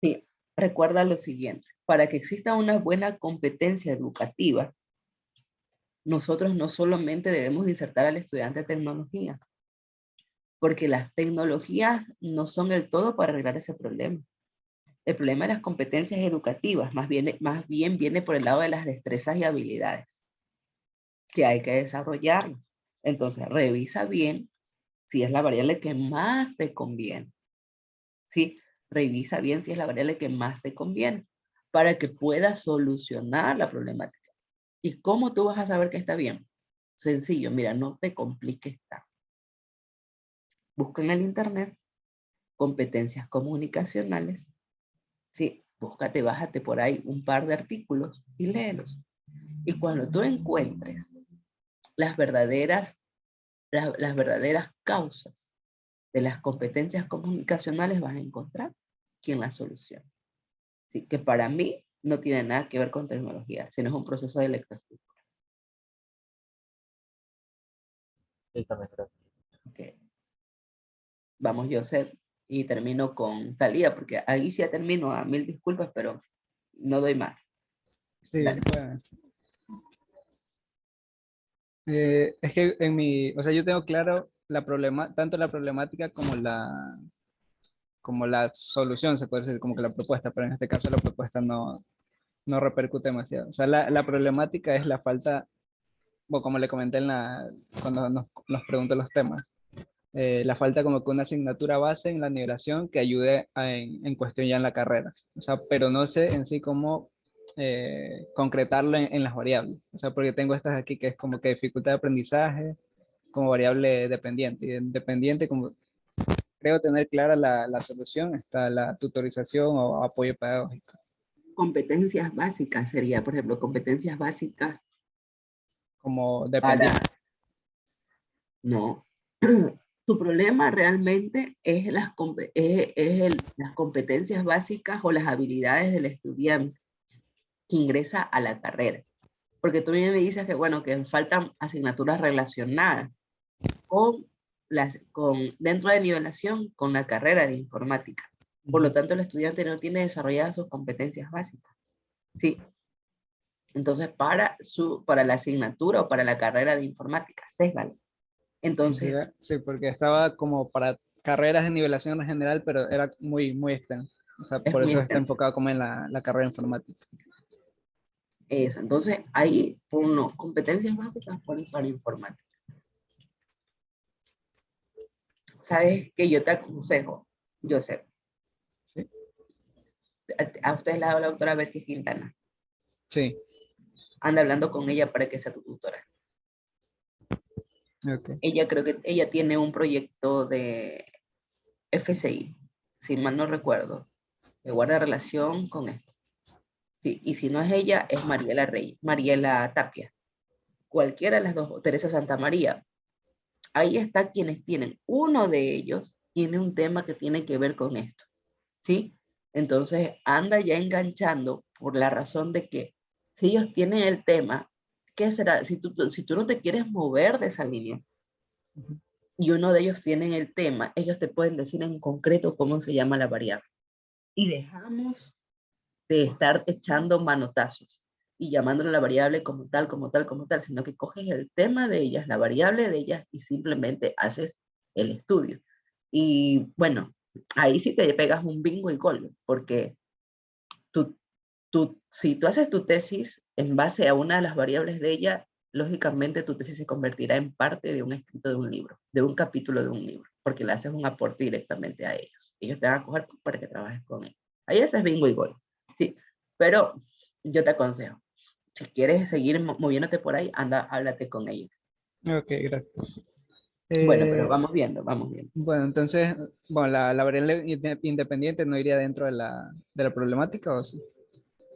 Sí, recuerda lo siguiente, para que exista una buena competencia educativa, nosotros no solamente debemos insertar al estudiante tecnología, porque las tecnologías no son el todo para arreglar ese problema. El problema de las competencias educativas más bien viene por el lado de las destrezas y habilidades que hay que desarrollar. Entonces, revisa bien si es la variable que más te conviene. ¿Sí? Revisa bien si es la variable que más te conviene para que puedas solucionar la problemática. ¿Y cómo tú vas a saber que está bien? Sencillo, mira, no te compliques tanto. Busca en el internet competencias comunicacionales. Sí, búscate, bájate por ahí un par de artículos y léelos. Y cuando tú encuentres las verdaderas causas de las competencias comunicacionales, vas a encontrar quién la soluciona. Así que para mí no tiene nada que ver con tecnología, sino es un proceso de lectoescritura. listo, Miss, gracias. Okay. Vamos, Joseph, y termino con Talía, porque ahí sí ya termino, a 1000 disculpas, pero no doy más. Sí, Dale. bueno. Es que o sea, yo tengo claro tanto la problemática como la solución, se puede decir, como que la propuesta, pero en este caso la propuesta no repercute demasiado. O sea, la problemática es la falta, o como le comenté cuando nos preguntó los temas, la falta como que una asignatura base en la nivelación que ayude en cuestión ya en la carrera. O sea, pero no sé en sí cómo concretarlo en las variables. O sea, porque tengo estas aquí que es como que dificultad de aprendizaje como variable dependiente. Y en dependiente, como creo tener clara la solución, está la tutorización o apoyo pedagógico. Competencias básicas sería, por ejemplo, competencias básicas Como dependiente. para... No. Tu problema realmente es las competencias básicas o las habilidades del estudiante que ingresa a la carrera. Porque tú bien me dices que, bueno, que faltan asignaturas relacionadas dentro de nivelación con la carrera de informática. Por lo tanto, el estudiante no tiene desarrolladas sus competencias básicas. ¿Sí? Entonces, para la asignatura o para la carrera de informática, sésgalo. Entonces, Sí, porque estaba como para carreras de nivelación en general, pero era muy extenso. O sea, es por muy eso está extenso. enfocado como en la carrera informática. Eso, entonces ahí ponlo competencias básicas para informática. ¿Sabes qué? Yo te aconsejo, Joseph. Sí. A ustedes les ha dado la doctora Betty Quintana. Sí. Anda hablando con ella para que sea tu tutora. Okay. Ella creo que ella tiene un proyecto de FCI, si mal no recuerdo, que guarda relación con esto. Sí, y si no es ella, es Mariela Tapia. Cualquiera de las dos, Teresa Santamaría. Ahí está quienes tienen. Uno de ellos tiene un tema que tiene que ver con esto. ¿Sí? Entonces anda ya enganchando por la razón de que si ellos tienen el tema, ¿qué será? Si tú no te quieres mover de esa línea y uno de ellos tiene el tema, ellos te pueden decir en concreto cómo se llama la variable. Y dejamos de estar echando manotazos y llamándole la variable como tal, como tal, como tal, sino que coges el tema de ellas, la variable de ellas y simplemente haces el estudio. Y bueno, ahí sí te pegas un bingo y gol, porque si tú haces tu tesis en base a una de las variables de ella, lógicamente tu tesis se convertirá en parte de un escrito de un libro, de un capítulo de un libro, porque le haces un aporte directamente a ellos. Ellos te van a coger para que trabajes con ellos. Ahí haces bingo y gol, sí. Pero yo te aconsejo, si quieres seguir moviéndote por ahí, anda, háblate con ellos. Ok, gracias. Bueno, pero vamos viendo, vamos viendo. Bueno, entonces, bueno, la variable independiente no iría dentro de la problemática, ¿o sí?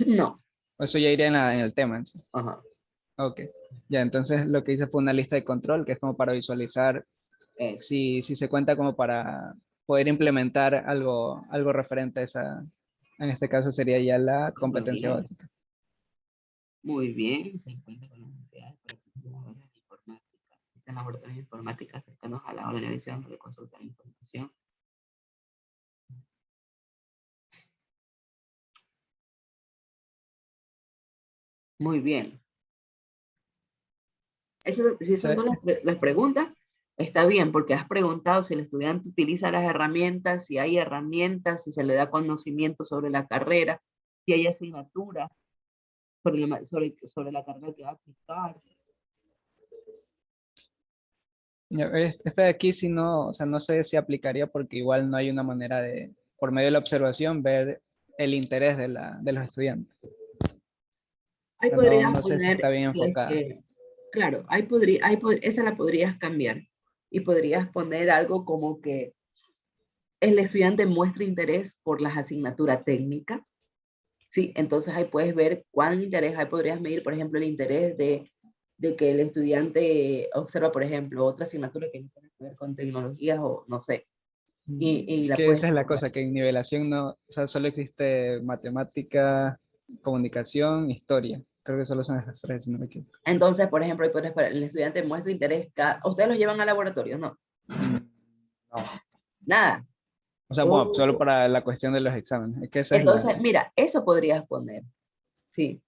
No. O eso ya iría en el tema. ¿Sí? Ajá. Ok, ya, entonces lo que hice fue una lista de control, que es como para visualizar Eso. si se cuenta como para poder implementar algo referente a esa, en este caso sería ya la competencia Muy bien. básica. Muy bien, se encuentra con las necesidades para laboratorios de informática. Existen laboratorios de informática cercanos a la organización para consultar información. Muy bien. Eso, si son todas las preguntas, está bien, porque has preguntado si el estudiante utiliza las herramientas, si hay herramientas, si se le da conocimiento sobre la carrera, si hay asignatura sobre la carrera que va a aplicar. Este de aquí sí no, o sea, no sé si aplicaría porque igual no hay una manera de, por medio de la observación, ver el interés de los estudiantes. Ahí O sea, podrías no sé si está poner, bien si es enfocada. que, claro, esa la podrías cambiar y podrías poner algo como que el estudiante muestra interés por las asignaturas técnicas, ¿sí? Entonces ahí puedes ver cuán interés hay, podrías medir, por ejemplo, el interés de que el estudiante observa, por ejemplo, otra asignatura que tiene que ver con tecnologías o no sé, y la Que puedes esa es la poner. cosa, que en nivelación no, o sea, solo existe matemática, comunicación, historia. Creo que solo son esas tres, si no me equivoco. Entonces, por ejemplo, ahí puedes poner, el estudiante muestra interés, ustedes los llevan al laboratorio, ¿no? No. Nada. O sea, bueno, solo para la cuestión de los exámenes. Es que esa es la... Entonces, mira, eso podrías poner, sí.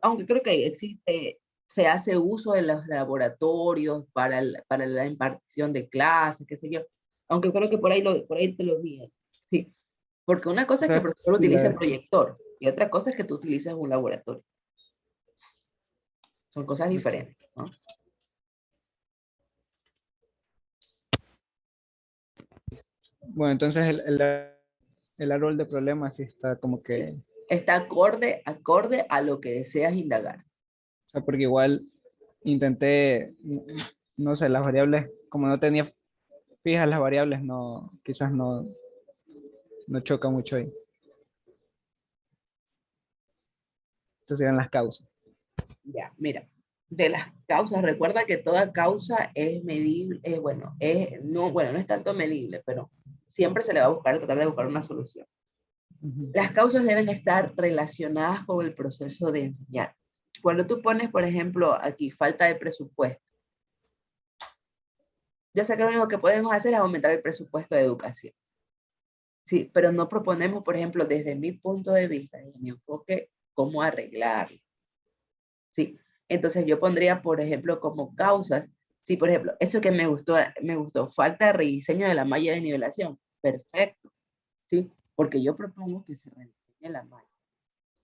Aunque creo que existe, se hace uso de los laboratorios para la impartición de clases, qué sé yo. Aunque creo que por ahí te lo vi. Sí. Porque una cosa O es que sea, el profesor sí, utilice el proyector y otra cosa es que tú utilices un laboratorio. Son cosas diferentes, ¿no? bueno, entonces el árbol de problemas sí está como que... Sí. Está acorde a lo que deseas indagar. O sea, porque igual intenté, no sé, las variables, como no tenía fijas las variables, no, quizás no choca mucho ahí. Estas serían las causas. Ya, mira, de las causas, recuerda que toda causa es medible, bueno, no es tanto medible, pero siempre se le va a tratar de buscar una solución. Las causas deben estar relacionadas con el proceso de enseñar. Cuando tú pones, por ejemplo, aquí falta de presupuesto, yo sé que lo único que podemos hacer es aumentar el presupuesto de educación. Sí, pero no proponemos, por ejemplo, desde mi punto de vista, desde mi enfoque, cómo arreglarlo. Sí, entonces yo pondría, por ejemplo, como causas, sí, por ejemplo, eso que me gustó, falta de rediseño de la malla de nivelación. Perfecto, sí, porque yo propongo que se rediseñe la malla.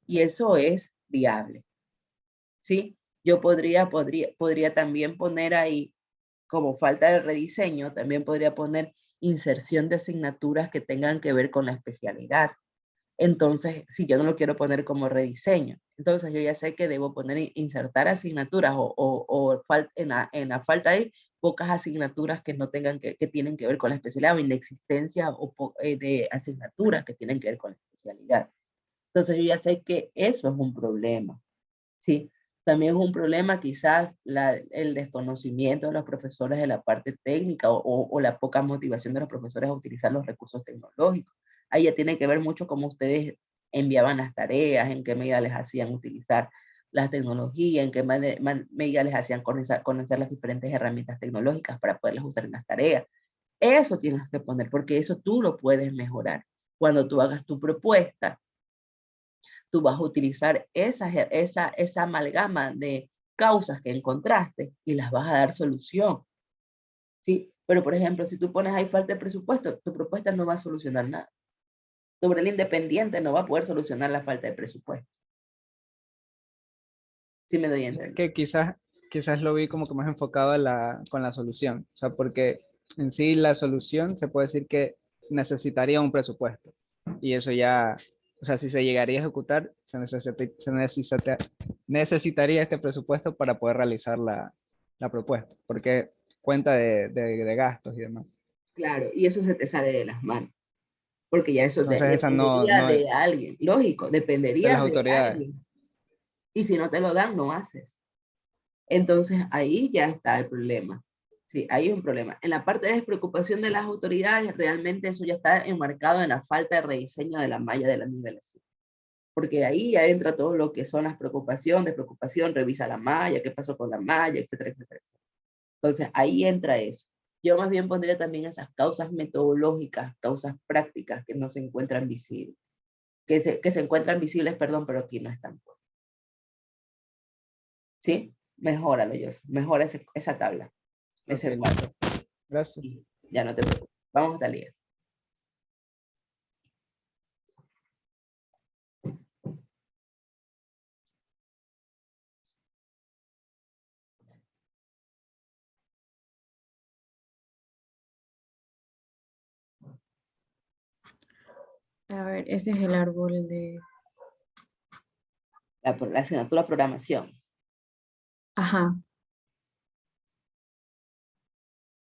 Y eso es viable, ¿sí? Yo podría también poner ahí, como falta de rediseño, también podría poner inserción de asignaturas que tengan que ver con la especialidad. Entonces, si yo no lo quiero poner como rediseño, entonces yo ya sé que debo poner insertar asignaturas en la falta hay pocas asignaturas que no tengan que tienen que ver con la especialidad o inexistencia de asignaturas que tienen que ver con la especialidad. Entonces yo ya sé que eso es un problema, ¿sí? También es un problema quizás el desconocimiento de los profesores de la parte técnica o la poca motivación de los profesores a utilizar los recursos tecnológicos. Ahí ya tiene que ver mucho cómo ustedes enviaban las tareas, en qué medida les hacían utilizar la tecnología, en qué medida les hacían conocer las diferentes herramientas tecnológicas para poderlas usar en las tareas. Eso tienes que poner, porque eso tú lo puedes mejorar. Cuando tú hagas tu propuesta, tú vas a utilizar esa amalgama de causas que encontraste y las vas a dar solución. ¿Sí? Pero, por ejemplo, si tú pones ahí falta de presupuesto, tu propuesta no va a solucionar nada. Sobre el independiente no va a poder solucionar la falta de presupuesto. Sí me doy a entender. Que quizás lo vi como que más enfocado con la solución. O sea, porque en sí la solución se puede decir que necesitaría un presupuesto. Y eso ya, o sea, si se llegaría a ejecutar, necesitaría este presupuesto para poder realizar la propuesta. Porque cuenta de gastos y demás. Claro, y eso se te sale de las manos. Porque ya eso Entonces esa dependería no es de alguien. Lógico, de dependería las de autoridades. alguien. Y si no te lo dan, no haces. Entonces ahí ya está el problema. Sí, ahí es un problema. En la parte de despreocupación de las autoridades, realmente eso ya está enmarcado en la falta de rediseño de la malla de la nivelación. Porque de ahí ya entra todo lo que son las despreocupación, revisa la malla, qué pasó con la malla, etcétera, etcétera, etcétera. Entonces ahí entra eso. Yo más bien pondría también esas causas metodológicas, causas prácticas que no se encuentran visibles. Que se encuentran visibles, perdón, pero aquí no están. ¿Sí? Mejóralo, Joseph. Mejora esa tabla. Ese Ok, cuadro. gracias. Y ya no te preocupes. Vamos, Talía. A ver, ese es el árbol de... La asignatura programación. Ajá.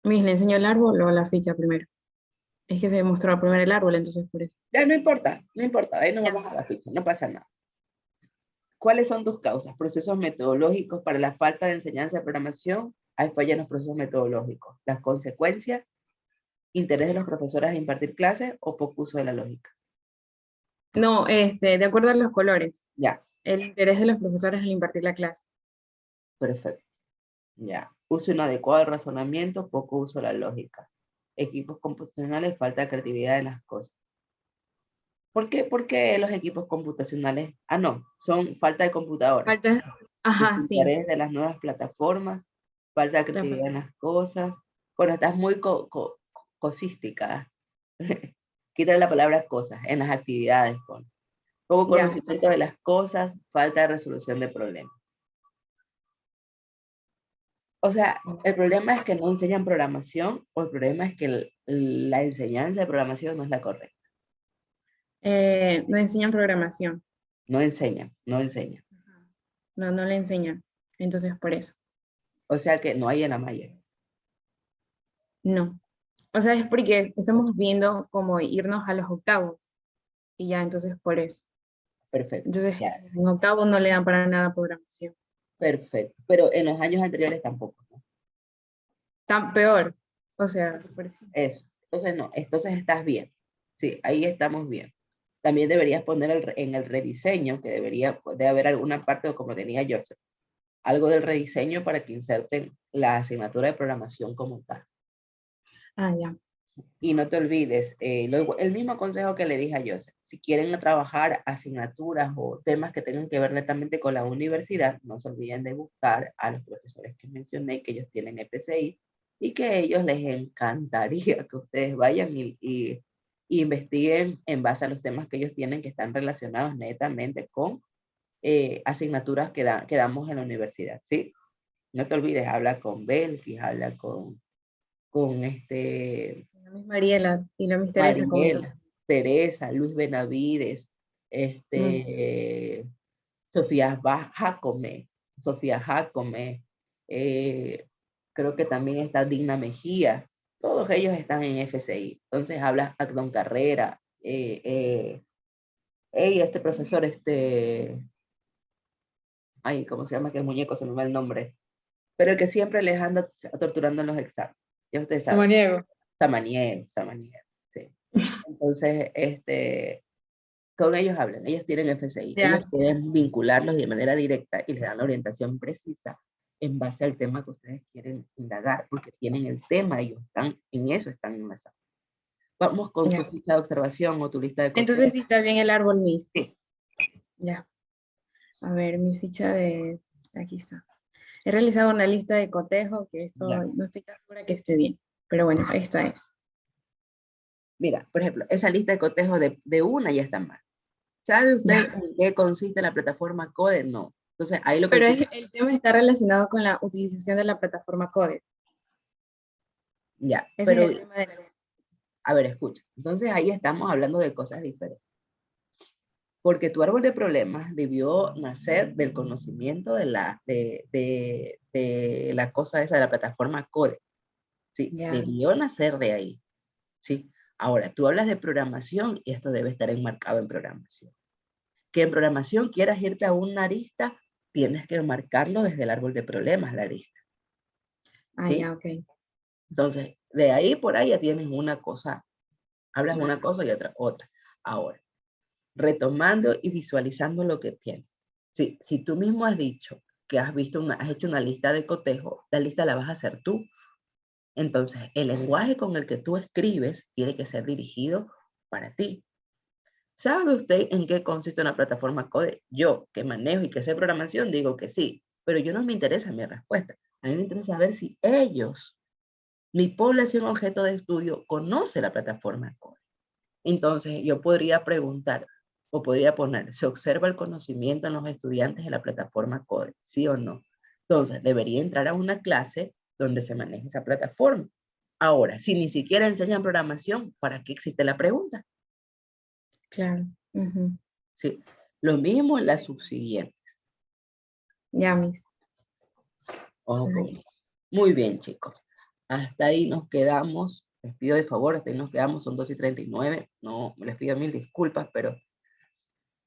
Miss, ¿le enseño el árbol o la ficha primero? Es que se mostró primero el árbol, entonces por eso. Ya no importa, no importa. Ahí no Ya. vamos a la ficha, no pasa nada. ¿Cuáles son tus causas? Procesos metodológicos para la falta de enseñanza de programación. Hay falla en los procesos metodológicos. Las consecuencias, interés de los profesores a impartir clases o poco uso de la lógica. No, de acuerdo a los colores. Ya, El interés de los profesores al impartir la clase. perfecto. Ya. Uso inadecuado del razonamiento, poco uso de la lógica. Equipos computacionales, falta de creatividad en las cosas. ¿Por qué los equipos computacionales? Ah, no, son falta de computadores. Falta, ajá, sí. Interés de las nuevas plataformas, falta de creatividad en las cosas. Bueno, estás muy cosística. Quítale la palabra cosas, en las actividades. Poco Ya. conocimiento de las cosas, falta de resolución de problemas. O sea, el problema es que no enseñan programación o el problema es que la enseñanza de programación no es la correcta. No enseñan programación. No enseñan, no enseñan. No, no le enseñan. Entonces por eso. O sea que no hay en la malla. No. O sea, es porque estamos viendo como irnos a los octavos. Y ya, entonces por eso. Perfecto. Entonces, Ya. en octavos no le dan para nada programación. Perfecto. Pero en los años anteriores tampoco, ¿no? Tan peor. O sea, por eso. Eso. Entonces no, entonces estás bien. Sí, ahí estamos bien. También deberías poner en el rediseño, que de haber alguna parte, o como tenía Joseph, algo del rediseño para que inserten la asignatura de programación como tal. Ah, ya. Y no te olvides, el mismo consejo que le dije a Joseph, si quieren trabajar asignaturas o temas que tengan que ver netamente con la universidad, no se olviden de buscar a los profesores que mencioné, que ellos tienen EPCI, y que a ellos les encantaría que ustedes vayan y investiguen en base a los temas que ellos tienen que están relacionados netamente con asignaturas que damos en la universidad, ¿sí? No te olvides, habla con Belkis, habla con La misma Mariela y la misma Teresa. Mariela, Teresa, Luis Benavides, Sofía Jacome, creo que también está Digna Mejía, todos ellos están en FCI. Entonces habla Acdon Carrera, este profesor, ay, ¿cómo se llama? Que el muñeco, se me va el nombre, pero el que siempre les anda torturando en los exámenes, ya ustedes saben. Samaniego, sí. Entonces, con ellos hablan, ellos tienen FCI, Ya. ellos pueden vincularlos de manera directa y les dan la orientación precisa en base al tema que ustedes quieren indagar, porque tienen el tema, ellos están en eso, están enlazados. Vamos con Ya. tu ficha de observación o tu lista de Entonces cosas. sí está bien el árbol Miss. Sí. Ya. A ver, mi ficha de... Aquí está. He realizado una lista de cotejo, que esto Ya. no estoy tan segura que esté bien. Pero bueno, esta es. Mira, por ejemplo, esa lista de cotejo de una ya está mal. ¿Sabe usted en qué consiste la plataforma CODE? No. Entonces, ahí lo que... Pero el tema está relacionado con la utilización de la plataforma CODE. Ya, Ese pero... es el tema de la... A ver, escucha. Entonces, ahí estamos hablando de cosas diferentes. Porque tu árbol de problemas debió nacer del conocimiento de la cosa esa de la plataforma CODE. Sí, Ya. debió nacer de ahí. Sí. Ahora, tú hablas de programación y esto debe estar enmarcado en programación. Que en programación quieras irte a una arista, tienes que marcarlo desde el árbol de problemas, la arista. Ah, ¿Sí? ya, ok. Entonces, de ahí por ahí ya tienes una cosa, hablas una cosa y otra. Ahora, retomando y visualizando lo que tienes. Sí, si tú mismo has dicho que has hecho una lista de cotejo, la lista la vas a hacer tú. Entonces, el lenguaje con el que tú escribes tiene que ser dirigido para ti. ¿Sabe usted en qué consiste una plataforma CODE? Yo, que manejo y que sé programación, digo que sí, pero yo no me interesa mi respuesta. A mí me interesa saber si ellos, mi población objeto de estudio, conoce la plataforma CODE. Entonces, yo podría preguntar o podría poner, ¿se observa el conocimiento en los estudiantes de la plataforma CODE? ¿Sí o no? Entonces, debería entrar a una clase donde se maneje esa plataforma. Ahora, si ni siquiera enseñan programación, ¿para qué existe la pregunta? Claro. Ujú. Sí. Lo mismo en las subsiguientes. Ya, Miss. Ojo con Ay. eso. Muy bien, chicos. Hasta ahí nos quedamos. Les pido de favor, hasta ahí nos quedamos, son 2:39. No, les pido mil disculpas, pero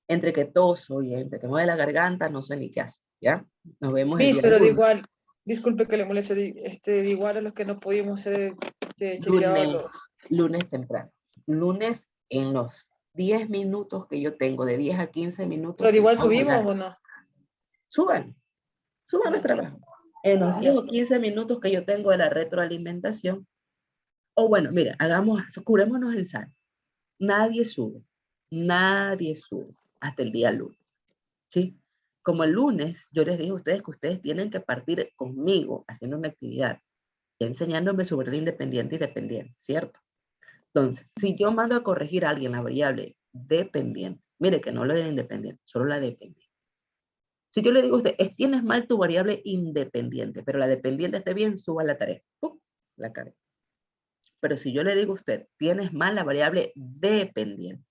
entre que toso y entre que mueve la garganta, no sé ni qué hacer, ¿ya? Nos vemos el Miss, día pero de lunes. igual, disculpe que le moleste, de igual a los que no pudimos ser chequeados Lunes temprano. Lunes en los 10 minutos que yo tengo, de 10 a 15 minutos. pero de igual vamos a subimos hablar. o no. Suban el trabajo. En los 10 o 15 minutos que yo tengo de la retroalimentación, o bueno, mira, curémonos en sal. Nadie sube hasta el día lunes, ¿sí? Como el lunes, yo les dije a ustedes que ustedes tienen que partir conmigo haciendo una actividad, enseñándome sobre el independiente y dependiente, ¿cierto? Entonces, si yo mando a corregir a alguien la variable dependiente, mire que no lo de independiente, solo la dependiente. Si yo le digo a usted, tienes mal tu variable independiente, pero la dependiente esté bien, suba la tarea. ¡Pum! La carga. Pero si yo le digo a usted, tienes mal la variable dependiente.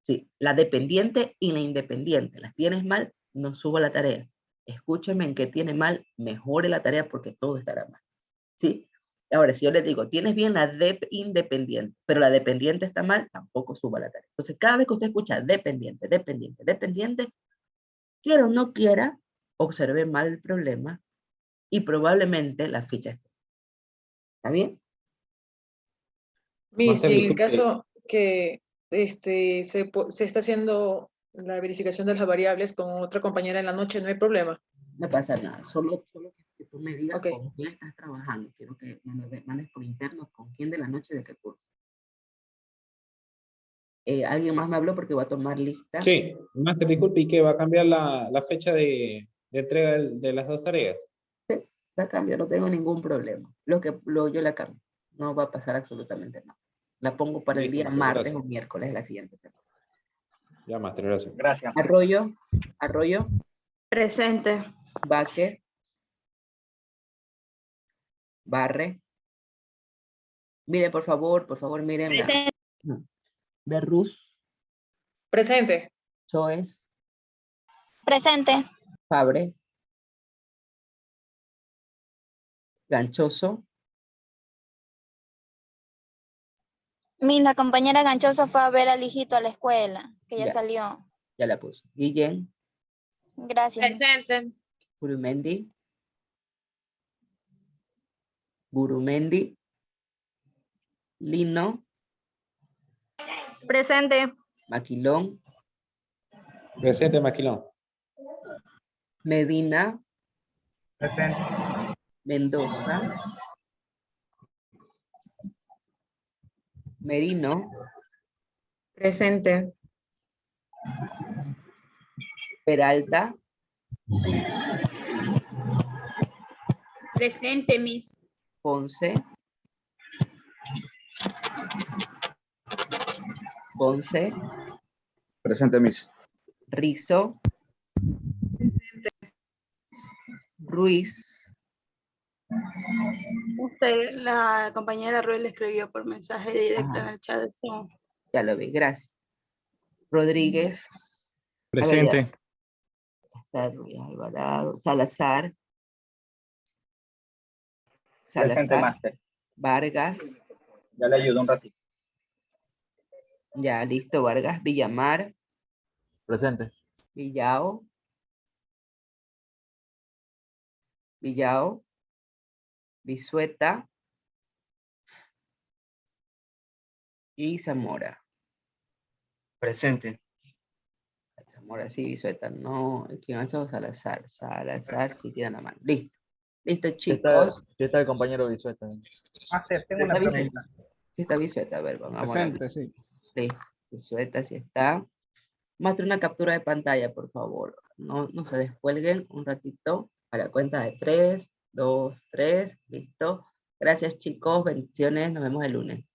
Sí, la dependiente y la independiente. Las tienes mal, no subo la tarea. Escúcheme en qué tiene mal, mejore la tarea porque todo estará mal. ¿Sí? Ahora, si yo le digo, tienes bien la independiente, pero la dependiente está mal, tampoco suba la tarea. Entonces, cada vez que usted escucha dependiente, quiera o no quiera, observe mal el problema y probablemente la ficha esté. ¿Está bien? Miss, y en el caso que se está haciendo la verificación de las variables con otra compañera en la noche, no hay problema. No pasa nada, solo que tú me digas Ok. con quién estás trabajando. Quiero que me mandes por interno con quién de la noche de qué curso. ¿Alguien más me habló porque voy a tomar lista? Sí, Master, disculpe, ¿y qué va a cambiar la fecha de entrega de las dos tareas? Sí, la cambio, no tengo ningún problema. Yo la cambio. No va a pasar absolutamente nada. La pongo para el Listo, día Master, martes gracias. o miércoles de la siguiente semana. Ya, Master, gracias. Gracias. Arroyo. Presente. Vázquez. Barre. Mire, por favor, miren. Presente. Berruz. Presente. Choes. Presente. Fabre. Ganchoso. Miss, la compañera Ganchoso fue a ver al hijito a la escuela, que ya Ya. salió. Ya la puse. Guillén. Gracias. Presente. Gurumendi. Lino. Presente. Maquilón, Presente, Maquilón. Medina, Presente. Mendoza, Merino, Presente. Peralta, Presente, Miss. Ponce, Ponce, Presente, Miss. Rizo, Ruiz, La compañera Ruiz le escribió por mensaje directo en el chat de Zoom. ya lo vi, gracias. Rodríguez, Presente. está Ruiz Alvarado, Salazar, Presente, máster. Vargas, Ya le ayudo un ratito. ya listo, Vargas, Villamar, Presente. Villao, Bisueta y Zamora. Presente. Zamora sí, Bisueta no. ¿Quién hace? Salazar. Salazar sí tiene la mano. Listo. Listo, chicos. ¿Qué está el compañero Bisueta? Máster, tengo una ¿Está pregunta. Sí está Bisueta. A ver, vamos a ver. Presente, sí. Listo. Bisueta sí está. Muestra una captura de pantalla, por favor. No se descuelguen un ratito. A la cuenta de 3, 2, 3. Listo. Gracias, chicos. Bendiciones. Nos vemos el lunes.